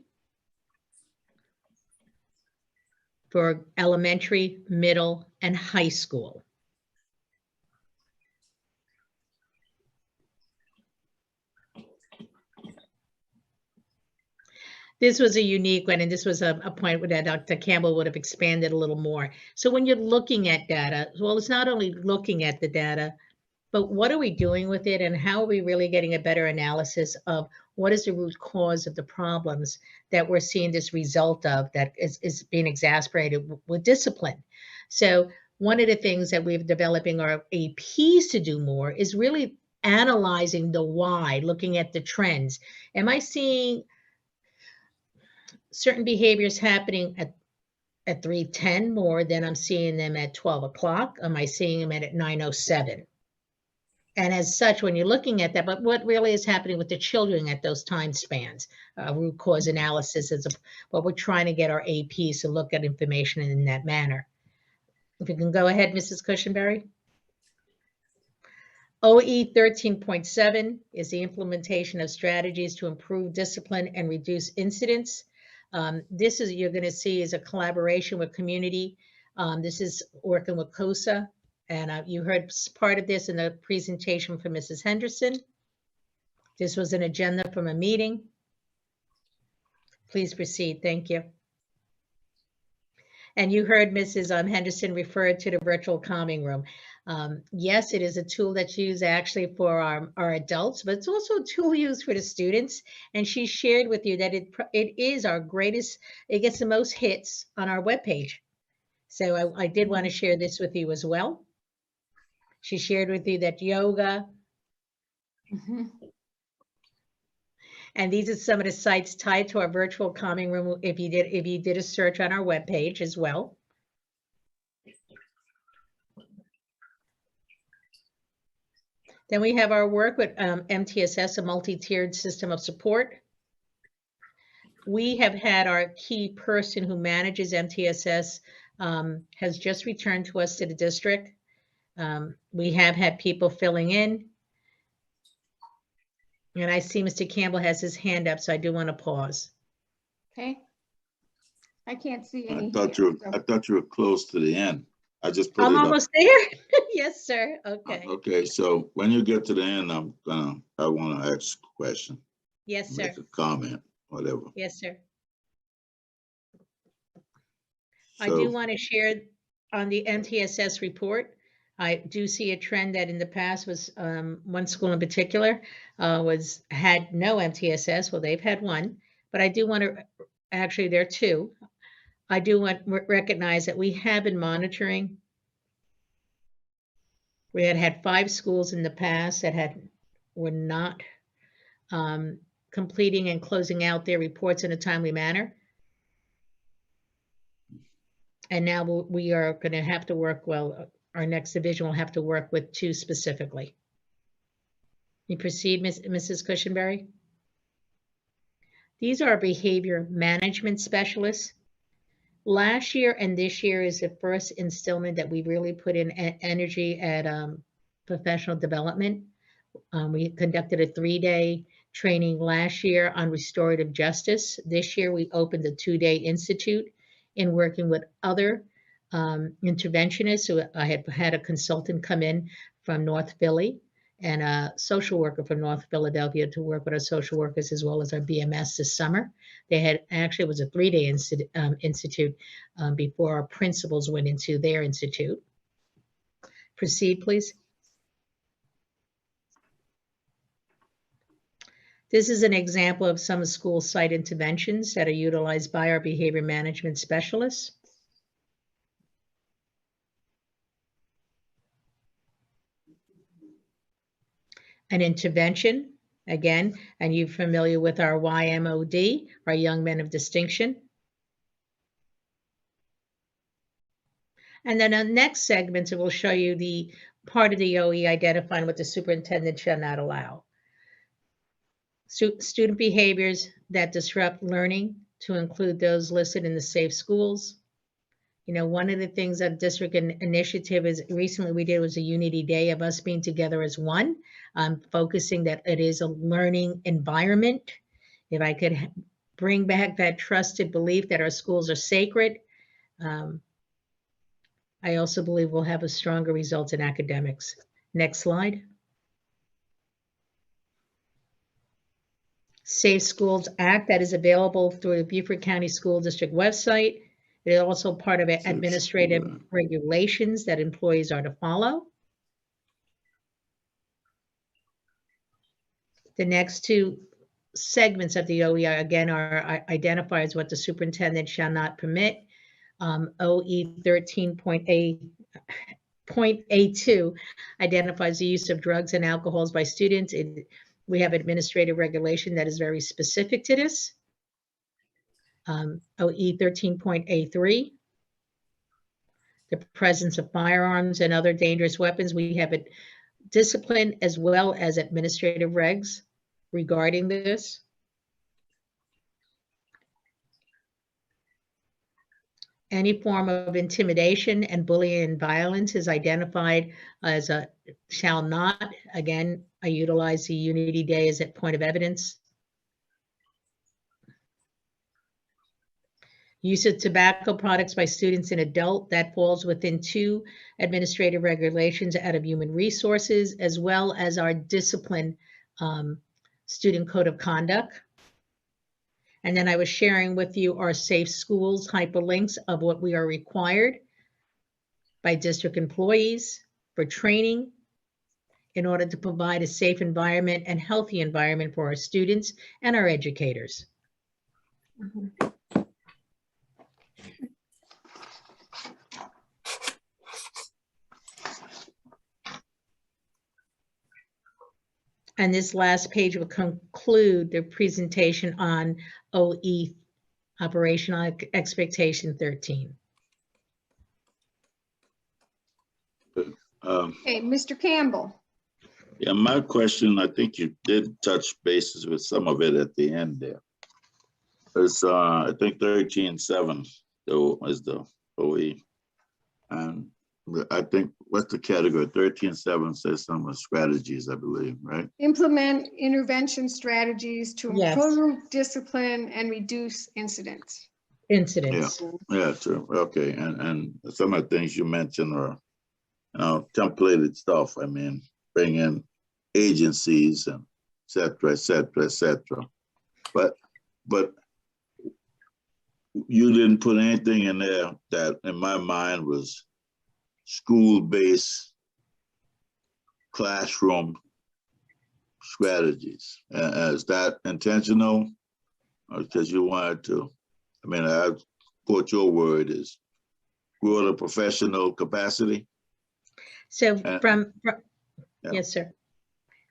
for elementary, middle, and high school. This was a unique one, and this was a point where Dr. Campbell would have expanded a little more. So when you're looking at data, well, it's not only looking at the data, but what are we doing with it, and how are we really getting a better analysis of what is the root cause of the problems that we're seeing this result of that is being exacerbated with discipline. So one of the things that we're developing our APs to do more is really analyzing the why, looking at the trends. Am I seeing certain behaviors happening at 3:10 more than I'm seeing them at 12 o'clock? Am I seeing them at 9:07? And as such, when you're looking at that, but what really is happening with the children at those time spans, root cause analysis is what we're trying to get our APs to look at information in that manner. If you can go ahead, Mrs. Cushenberry. OE 13.7 is the implementation of strategies to improve discipline and reduce incidents. This is, you're going to see, is a collaboration with community. This is working with COSA. And you heard part of this in the presentation from Mrs. Henderson. This was an agenda from a meeting. Please proceed. Thank you. And you heard Mrs. Henderson refer to the virtual calming room. Yes, it is a tool that's used actually for our adults, but it's also a tool used for the students. And she shared with you that it is our greatest, it gets the most hits on our webpage. So I did want to share this with you as well. She shared with you that yoga. And these are some of the sites tied to our virtual calming room if you did a search on our webpage as well. Then we have our work with MTSS, a multi-tiered system of support. We have had our key person who manages MTSS has just returned to us to the district. We have had people filling in. And I see Mr. Campbell has his hand up, so I do want to pause. Okay. I can't see any. I thought you were close to the end. I just put I'm it up. almost there. Yes, sir. Okay. Okay, so when you get to the end, I want to ask a question. Yes, sir. Make a comment, whatever. Yes, sir. So, I do want to share on the MTSS report. I do see a trend that in the past was one school in particular had no MTSS. Well, they've had one, but I do want to, actually there are two. I do want to recognize that we have been monitoring. We had 5 schools in the past that were not completing and closing out their reports in a timely manner. And now we are going to have to work, well, our next division will have to work with 2 specifically. You proceed, Mrs. Cushenberry. These are behavior management specialists. Last year and this year is the first installment that we really put in energy at professional development. We conducted a 3-day training last year on restorative justice. This year we opened a 2-day institute in working with other interventionists. So I had a consultant come in from North Philly and a social worker from North Philadelphia to work with our social workers as well as our BMS this summer. They had, actually it was a 3-day institute before our principals went into their institute. Proceed, please. This is an example of some school site interventions that are utilized by our behavior management specialists. An intervention Again, and you're familiar with our YMOD, our Young Men of Distinction. And then the next segment, it will show you the part of the OE identifying what the superintendent shall not allow. Student behaviors that disrupt learning, to include those listed in the Safe Schools. You know, one of the things that district initiative is recently we did was a unity day of us being together as one, focusing that it is a learning environment. If I could bring back that trusted belief that our schools are sacred, I also believe we'll have a stronger result in academics. Next slide. Safe Schools Act that is available through the Beaufort County School District website. It is also part of administrative regulations that employees are to follow. The next two segments of the OE again are identified as what the superintendent shall not permit. OE 13.A.2 identifies the use of drugs and alcohols by students. We have administrative regulation that is very specific to this. OE 13.A3, the presence of firearms and other dangerous weapons. We have a discipline as well as administrative regs regarding this. Any form of intimidation and bullying and violence is identified as a shall not. Again, I utilize the Unity Day as a point of evidence. Use of tobacco products by students and adult, that falls within two administrative regulations out of Human Resources, as well as our discipline student code of conduct. And then I was sharing with you our Safe Schools hyperlinks of what we are required by district employees for training in order to provide a safe environment and healthy environment for our students and our educators. And this last page will conclude the presentation on OE Operational Expectation 13. Okay, Mr. Campbell. Yeah, my question, I think you did touch bases with some of it at the end there. It's, I think 13.7 is the OE. And I think, what's the category? 13.7 says some of strategies, I believe, right? Implement intervention strategies to improve discipline and reduce incidents. Yeah, true. Okay, and some of the things you mentioned are, you know, templated stuff. I mean, bring in agencies and et cetera, et cetera, et cetera. But you didn't put anything in there that, in my mind, was school-based classroom strategies. Is that intentional? Or because you wanted to, I mean, I quote your word is grow the professional capacity. So yes, sir.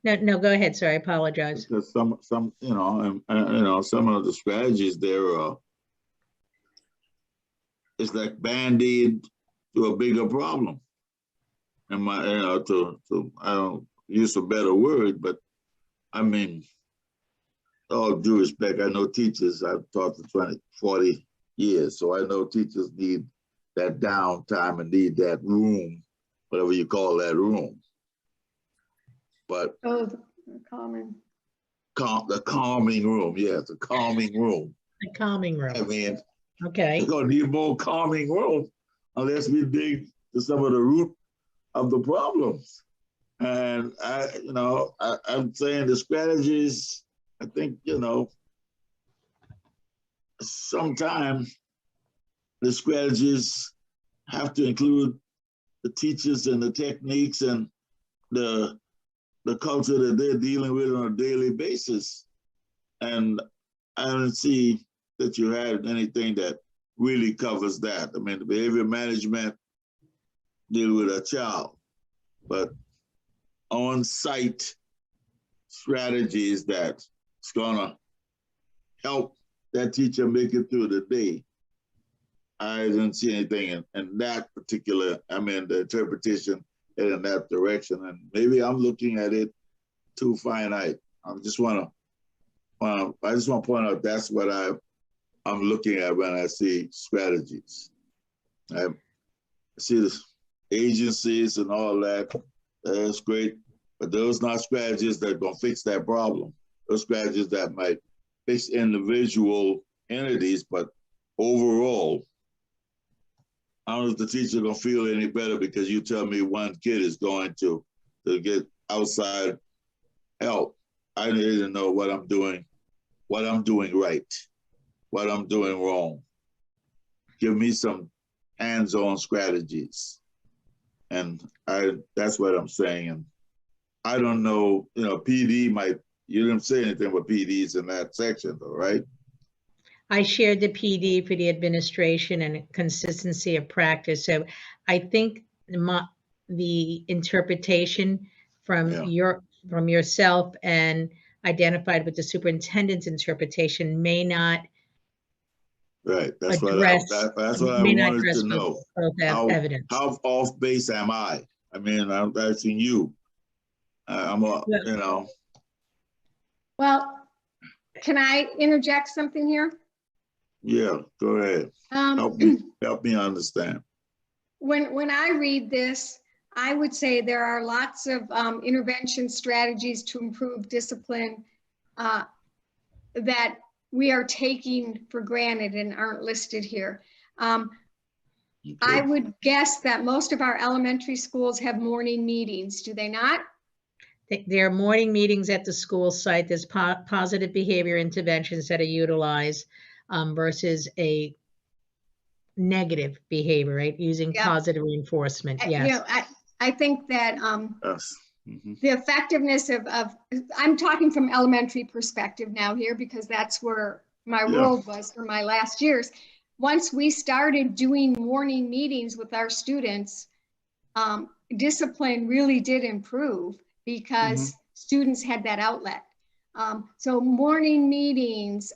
No, go ahead, sir. I apologize. Because some, you know, and you know, some of the strategies there are, it's like Band-Aid to a bigger problem. And my, you know, to I don't use a better word, but I mean, all due respect, I know teachers, I've taught for 40 years, so I know teachers need that downtime and need that room, whatever you call that room. But the calming room, yes, the calming room. The calming room. I mean, okay, we're gonna need more calming room unless we dig to some of the root of the problems. And I'm saying the strategies, I think, you know, sometimes the strategies have to include the teachers and the techniques and the culture that they're dealing with on a daily basis. And I don't see that you had anything that really covers that. I mean, the behavior management deal with a child, but on-site strategies that's gonna help that teacher make it through the day. I didn't see anything in that particular, the interpretation in that direction. And maybe I'm looking at it too finite. I just want to point out that's what I'm looking at when I see strategies. I see the agencies and all that. That's great, but those not strategies that are gonna fix that problem. Those strategies that might fix individual entities, but overall, I don't know if the teacher gonna feel any better because you tell me one kid is going to get outside help. I need to know what I'm doing right, what I'm doing wrong. Give me some hands-on strategies. And that's what I'm saying. And I don't know, PD you didn't say anything about PDs in that section though, right? I shared the PD for the administration and consistency of practice. So I think the interpretation from yourself and identified with the superintendent's interpretation may not right. That's address, what I wanted to know. Evidence. How off base am I? I'm asking you. Well, can I interject something here? Yeah, go ahead. Help me understand. When I read this, I would say there are lots of intervention strategies to improve discipline that we are taking for granted and aren't listed here. Okay. I would guess that most of our elementary schools have morning meetings, do they not? There are morning meetings at the school site. There's positive behavior interventions that are utilized versus a negative behavior, right? Using positive reinforcement, yes. I think that Yes. Mm-hmm. the effectiveness of, I'm talking from elementary perspective now here because that's where my world was for my last years. Once we started doing morning meetings with our students, discipline really did improve because students had that outlet. So morning meetings,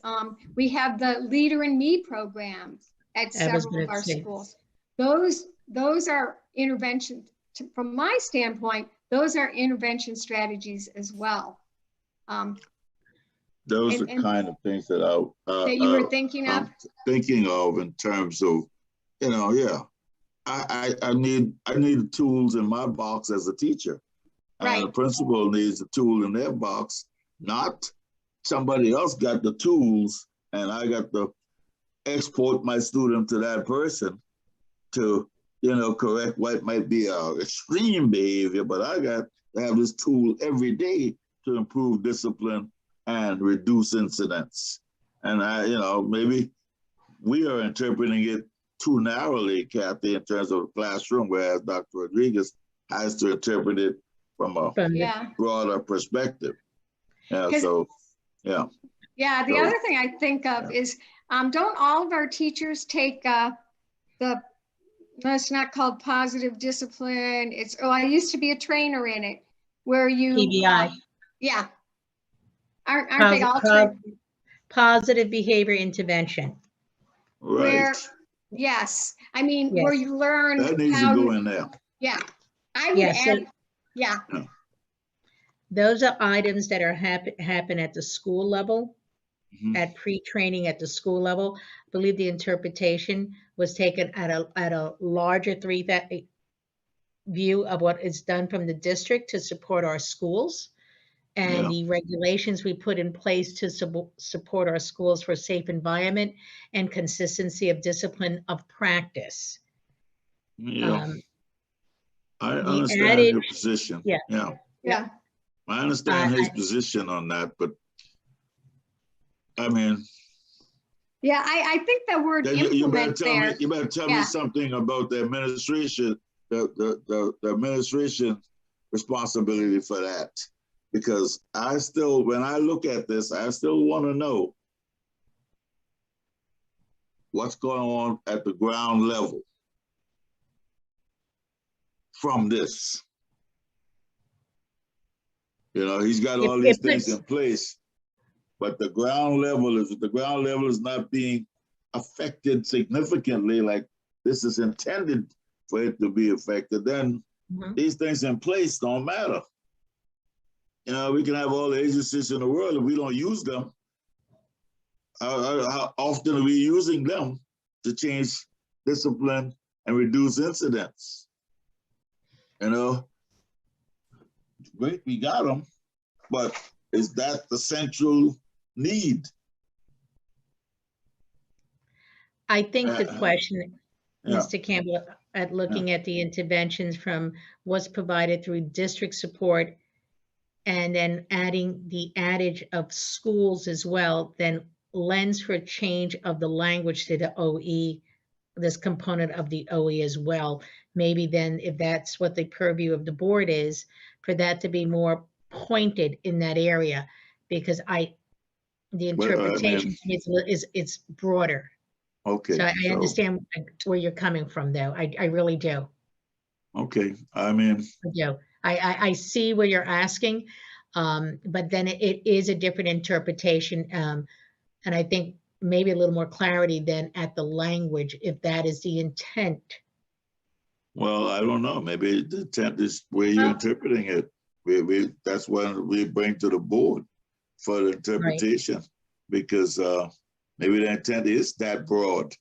we have the Leader in Me programs at several of our schools. Those are interventions, from my standpoint, those are intervention strategies as well. Those are kind of things that that you were thinking of? Thinking of in terms of, I need tools in my box as a teacher. Right. And the principal needs a tool in their box, not somebody else got the tools and I got to export my student to that person to, correct what might be extreme behavior, but I got to have this tool every day to improve discipline and reduce incidents. And maybe we are interpreting it too narrowly, Kathy, in terms of the classroom, whereas Dr. Rodriguez has to interpret it from a broader perspective. Yeah, so, yeah. Yeah, the other thing I think of is, don't all of our teachers take it's not called positive discipline. I used to be a trainer in it, where you- PBI. Yeah. Aren't they all positive behavior intervention? Right. Yes. Where you learn that needs to go in there. Yeah. I would add, Those are items that are happen at the school level, at pre-training at the school level. I believe the interpretation was taken at a larger view of what is done from the district to support our schools and the regulations we put in place to support our schools for safe environment and consistency of discipline of practice. Yeah. I understand your position. Yeah. I understand his position on that, but I think the word implement you better tell me something about the administration, the administration responsibility for that. Because when I look at this, I still want to know what's going on at the ground level from this. You know, he's got all these things in place, but the ground level is not being affected significantly like this is intended for it to be affected, then these things in place don't matter. You know, we can have all the agencies in the world if we don't use them. How often are we using them to change discipline and reduce incidents? You know, great, we got them, but is that the central need? I think the question, yeah. Mr. Campbell, at looking at the interventions from what's provided through district support and then adding the adage of schools as well, then lends for a change of the language to the OE, this component of the OE as well. Maybe then if that's what the purview of the board is, for that to be more pointed in that area, because the interpretation is broader. Okay. So I understand where you're coming from, though. I really do. Okay. I mean, I see where you're asking, but then it is a different interpretation. And I think maybe a little more clarity than at the language, if that is the intent. Well, I don't know. Maybe the intent is where you're interpreting it. That's what we bring to the board for the interpretation, because maybe the intent is that broad.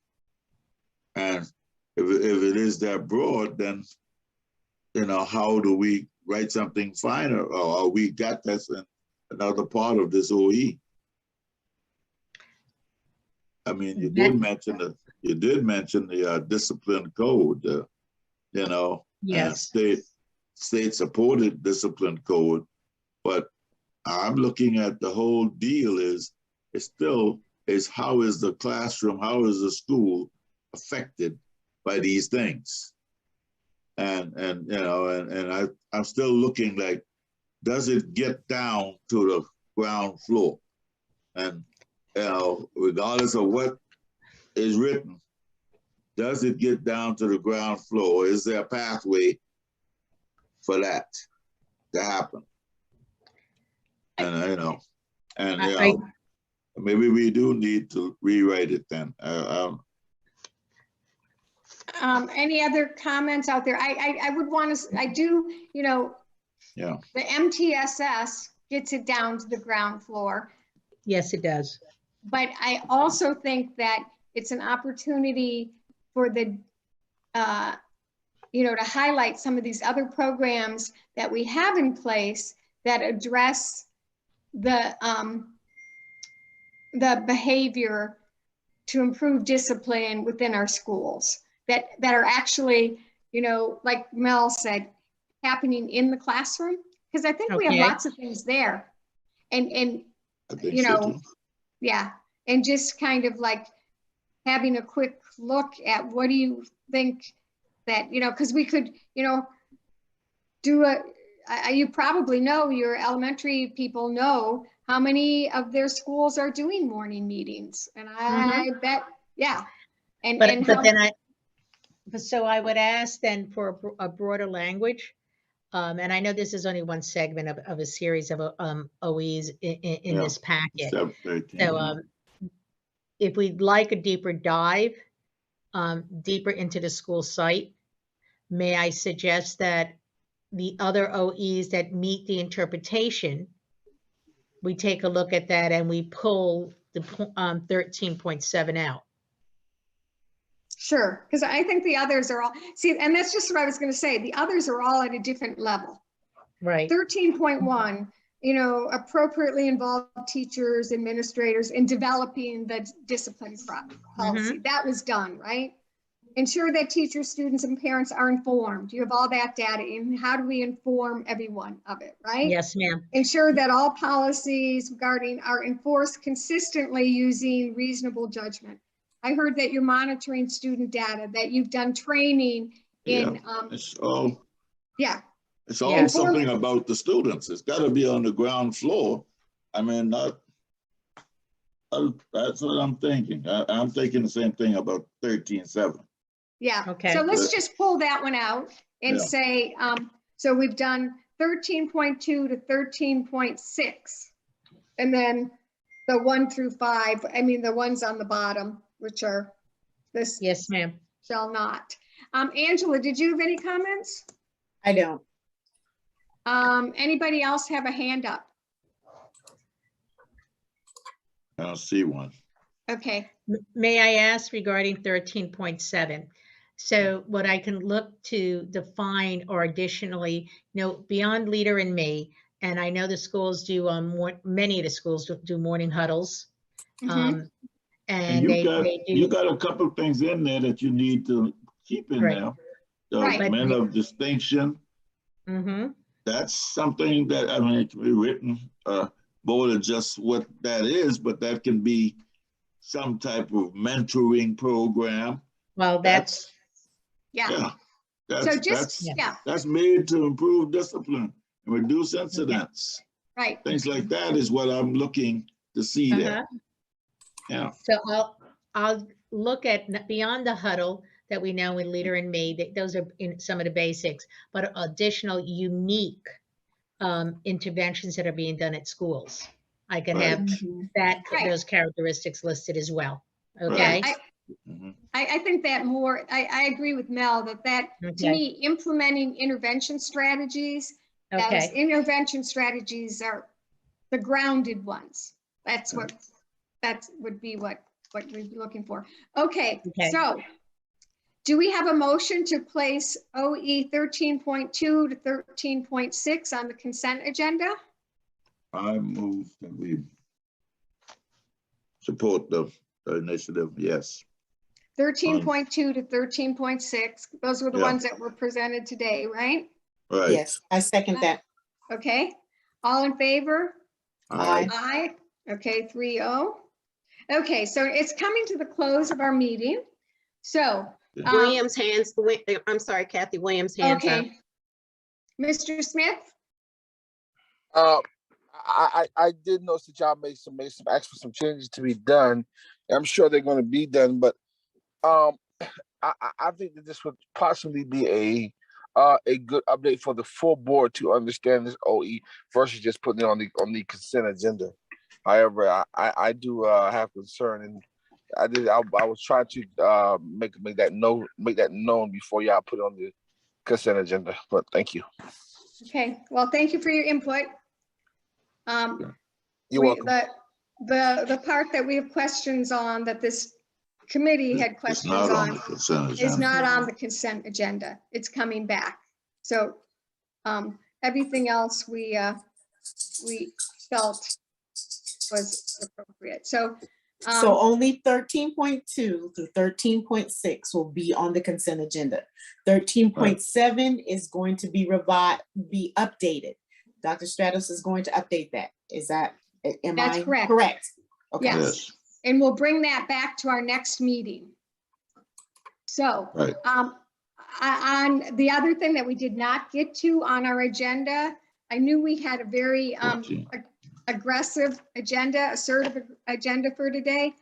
And if it is that broad, then, you know, how do we write something finer? Or we got that's another part of this OE. I mean, you did mention the discipline code, you know, state supported discipline code, but I'm looking at the whole deal is how is the classroom, how is the school affected by these things? And you know, and I'm still looking like, does it get down to the ground floor? And you know, regardless of what is written, does it get down to the ground floor? Is there a pathway for that to happen? And you know, maybe we do need to rewrite it then. Any other comments out there? I would want to, I do, you know, the MTSS gets it down to the ground floor. Yes, it does. But I also think that it's an opportunity for the, you know, to highlight some of these other programs that we have in place that address the behavior to improve discipline within our schools that are actually, you know, like Mel said, happening in the classroom. Because I think we have lots of things there. And you know, and just kind of like having a quick look at what do you think that, you know, because we could, you know, do you probably know, your elementary people know how many of their schools are doing morning meetings. And I bet, so I would ask then for a broader language. And I know this is only one segment of a series of OEs in this packet. So if we'd like a deeper dive, deeper into the school site, may I suggest that the other OEs that meet the interpretation, we take a look at that and we pull the 13.7 out. Sure, because I think the others are all, see, and that's just what I was going to say. The others are all at a different level. Right. 13.1, you know, appropriately involve teachers, administrators in developing the discipline policy. That was done, right? Ensure that teachers, students, and parents are informed. You have all that data. And how do we inform everyone of it, right? Yes, ma'am. Ensure that all policies regarding are enforced consistently using reasonable judgment. I heard that you're monitoring student data, that you've done training in. It's all something about the students. It's got to be on the ground floor. I mean, that's what I'm thinking. I'm thinking the same thing about 13.7. Yeah. Okay. So let's just pull that one out and say, so we've done 13.2 to 13.6. And then the 1 through 5, I mean, the ones on the bottom, which are this Yes, ma'am. shall not. Angela, did you have any comments? I don't. Anybody else have a hand up? I don't see one. Okay. May I ask regarding 13.7? So what I can look to define or additionally, beyond leader and me, and I know the schools do, many of the schools do morning huddles. Mhm. And And you got a couple of things in there that you need to keep in Right. there. The Right. men of distinction. Mm-hmm. That's something that, I mean, it can be written more than just what that is, but that can be some type of mentoring program. Well, that's Yeah. That's So just, yeah, that's made to improve discipline and reduce incidents. right. Things like that is what I'm looking to see there. Uh-huh. Yeah. So I'll look at beyond the huddle that we know in leader and me, that those are in some of the basics, but additional unique interventions that are being done at schools. I could have that, Right. those characteristics listed as well. Yeah, Okay. I think that more, I agree with Mel that to Okay. me, implementing intervention strategies, those Okay. intervention strategies are the grounded ones. That's what, that would be what we'd be looking for. Okay, Okay. so do we have a motion to place OE 13.2 to 13.6 on the consent agenda? I move that we support the initiative. Yes. 13.2 to 13.6. Those were the Yeah. ones that were presented today, right? Right. Yes, I second that. Okay, all in favor? Aye. Aye. Okay, 3-0. Okay, so it's coming to the close of our meeting. So, Williams hands, I'm sorry, Kathy, Williams hands up. okay. Mr. Smith? I did notice that y'all made some asked for some changes to be done. I'm sure they're going to be done, but I think that this would possibly be a good update for the full board to understand this OE versus just putting it on the consent agenda. However, I do have concern, and I was trying to make that known before y'all put it on the consent agenda. But thank you. Okay, well, thank you for your input. You're welcome. The part that we have questions on, that this committee had questions It's not on on, the consent is agenda. not on the consent agenda. It's coming back. So everything else we felt was appropriate. So only 13.2 through 13.6 will be on the consent agenda. 13.7 is going to be updated. Dr. Stratos is going to update that. Is that, That's correct. Correct? Okay. Yes. And we'll bring that back to our next meeting. So, Right. on the other thing that we did not get to on our agenda, I knew we had a very aggressive agenda, assertive agenda for today,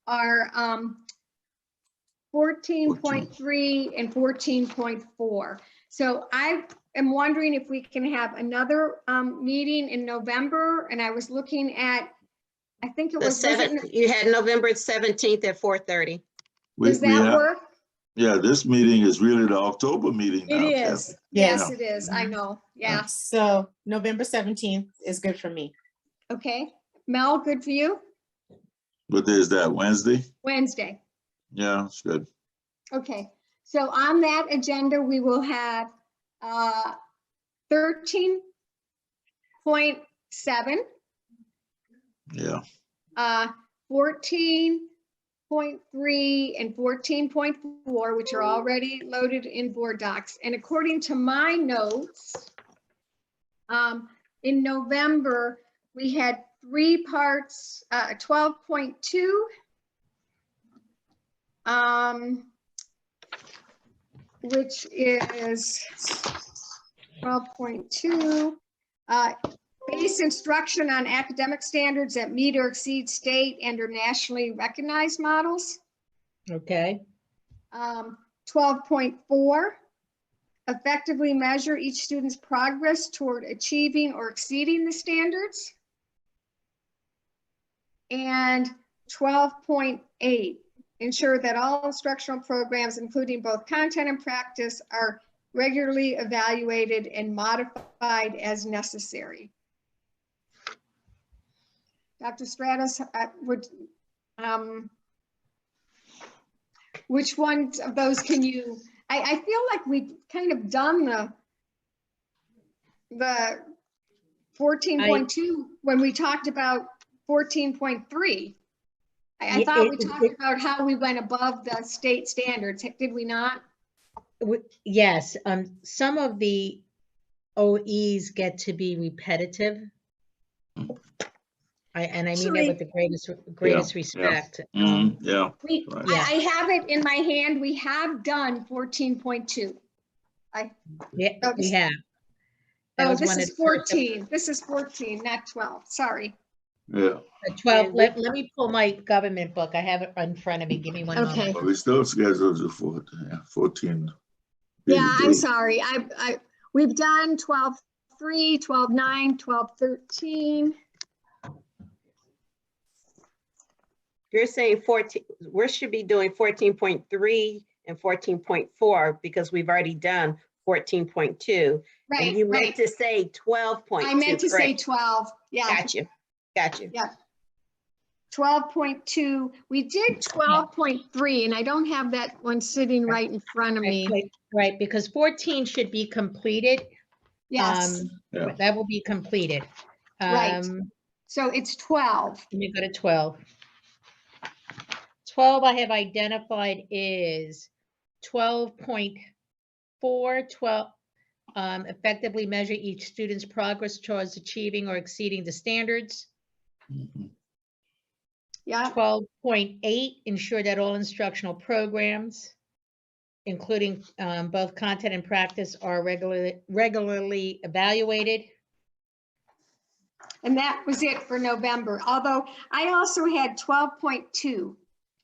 are 14.3 and 14.4. So I am wondering if we can have another meeting in November, and I was looking at, I think it was, You had November 17th at 4:30. Does that work? Yeah, this meeting is really the October meeting now. It is. Kathy. Yes, it is. I know. Yeah. So November 17th is good for me. Okay. Mel, good for you? What day is that, Wednesday? Wednesday. Yeah, it's good. Okay. So on that agenda, we will have 13.7. Yeah. 14.3 and 14.4, which are already loaded in board docs. And according to my notes, in November, we had 3 parts, 12.2, which is 12.2, base instruction on academic standards that meet or exceed state and or nationally recognized models. Okay. 12.4, effectively measure each student's progress toward achieving or exceeding the standards. And 12.8, ensure that all instructional programs, including both content and practice, are regularly evaluated and modified as necessary. Dr. Stratus, which ones of those can you, I feel like we've kind of done the 14.2 when we talked about 14.3. I thought we talked about how we went above the state standards. Did we not? Yes, some of the OEs get to be repetitive. I mean that with the greatest respect. Yeah. I have it in my hand. We have done 14.2. Yeah, we have. Oh, this is 14. This is 14, not 12. Sorry. Yeah. 12. Let me pull my government book. I have it in front of me. Give me one moment. But we still scheduled to 14. Yeah, I'm sorry. We've done 12.3, 12.9, 12.13. You're saying 14, we should be doing 14.3 and 14.4 because we've already done 14.2. Right. And you meant to say 12.2. I meant to say correct? 12. Yeah. Got you. Yeah. 12.2. We did 12.3, and I don't have that one sitting right in front of me. Right, because 14 should be completed. Yes. That will be completed. Right. So it's 12. Let me go to 12. 12 I have identified is 12.4, 12, effectively measure each student's progress towards achieving or exceeding the standards. Yeah. 12.8, ensure that all instructional programs, including both content and practice, are regularly evaluated. And that was it for November. Although I also had 12.2.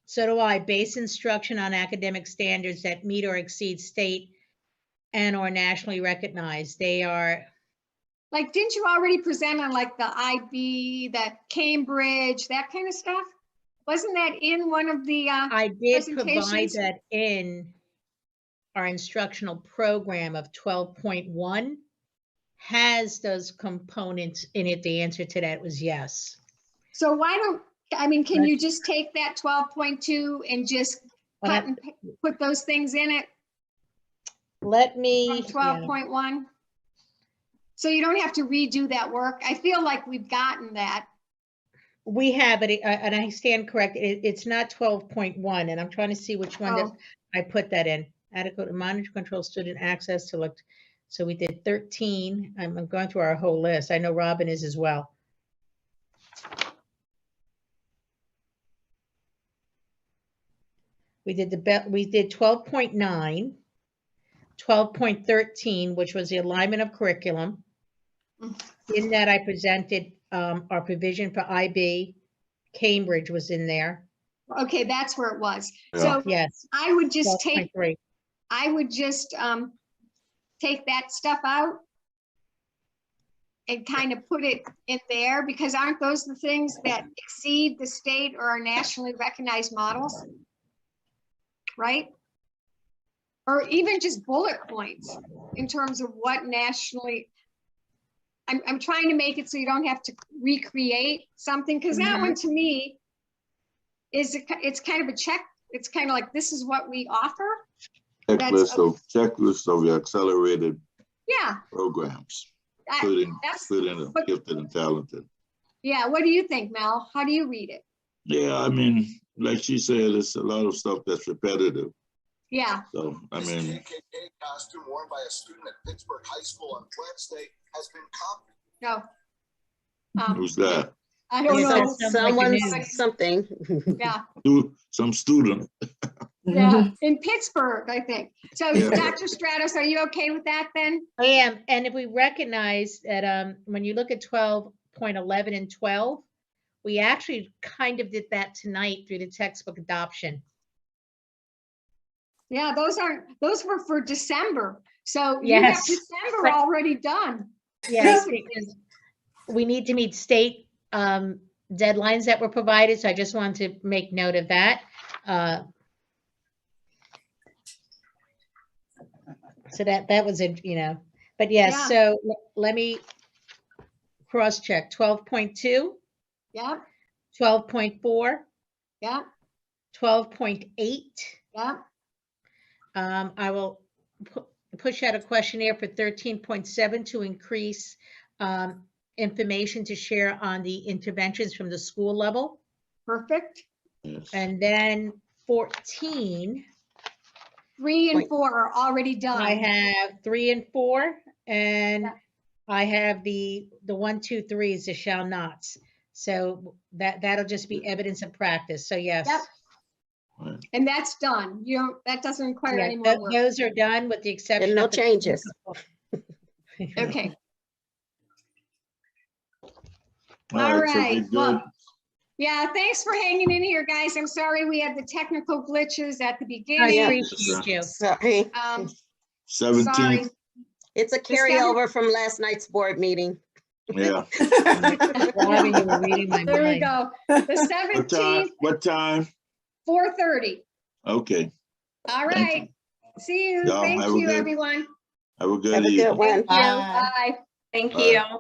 So do I. Base instruction on academic standards that meet or exceed state and or nationally recognized. They are. Like, didn't you already present on like the IB, that Cambridge, that kind of stuff? Wasn't that in one of the I did provide presentations? that in our instructional program of 12.1. Has those components in it? The answer to that was yes. So why don't, I mean, can you just take that 12.2 and just cut and put those things in it? Let me. 12.1. So you don't have to redo that work. I feel like we've gotten that. We have it, and I stand corrected. It's not 12.1, and I'm trying to see which one that I put that in. Adequate to monitor, control student access to look. So we did 13. I'm going through our whole list. I know Robin is as well. We did 12.9, 12.13, which was the alignment of curriculum. In that I presented our provision for IB. Cambridge was in there. Okay, that's where it was. Yeah. So yes, I would just take 12.3. I would just take that stuff out and kind of put it in there, because aren't those the things that exceed the state or are nationally recognized models? Right? Or even just bullet points in terms of what nationally, I'm trying to make it so you don't have to recreate something, because that one to me is, it's kind of a check. It's kind of like, this is what we offer. Checklist of your accelerated programs, including gifted and talented. Yeah, what do you think, Mel? How do you read it? Yeah, I mean, like she said, it's a lot of stuff that's repetitive. Yeah. So, I mean. This KKK costume worn by a student at Pittsburgh High School on Wednesday has been copied. No. Who's that? I don't know. Someone, something. Yeah. Some student. Yeah, in Pittsburgh, I think. So Dr. Stratus, are you okay with that then? I am. And if we recognize that when you look at 12.11 and 12, we actually kind of did that tonight through the textbook adoption. Yeah, those were for December. So you have Yes, December but- already done. Yes, because we need to meet state, deadlines that were provided, so I just wanted to make note of that. So that was it, but yes, Yeah. so let me cross-check 12.2, Yeah, 12.4, yeah, 12.8. yeah. I will push out a questionnaire for 13.7 to increase information to share on the interventions from the school level. Perfect. Yes. And then 14, 3 and 4 are already done. I have 3 and 4, and Yeah. I have the 1, 2, 3s, the shall nots. So that'll just be evidence of practice. So yes. Yep. Right. And that's done. You don't, that doesn't require Yeah, any more work. those are done with the exception And no of the changes. Okay. All right, so we're right, well, good. Yeah, thanks for hanging in here, guys. I'm sorry we had the technical glitches at the I beginning. appreciate you. Sorry. Sorry. 17th, It's a carryover from last night's board meeting. yeah. Robin, you were reading my There we mind. go. The What time? 17th, What time? 4:30. Okay. All Thank right. See you. Y'all Thank have a you, good- everyone. Have a good Have a evening. good one. Thank you. Bye. Bye. Thank Bye. you.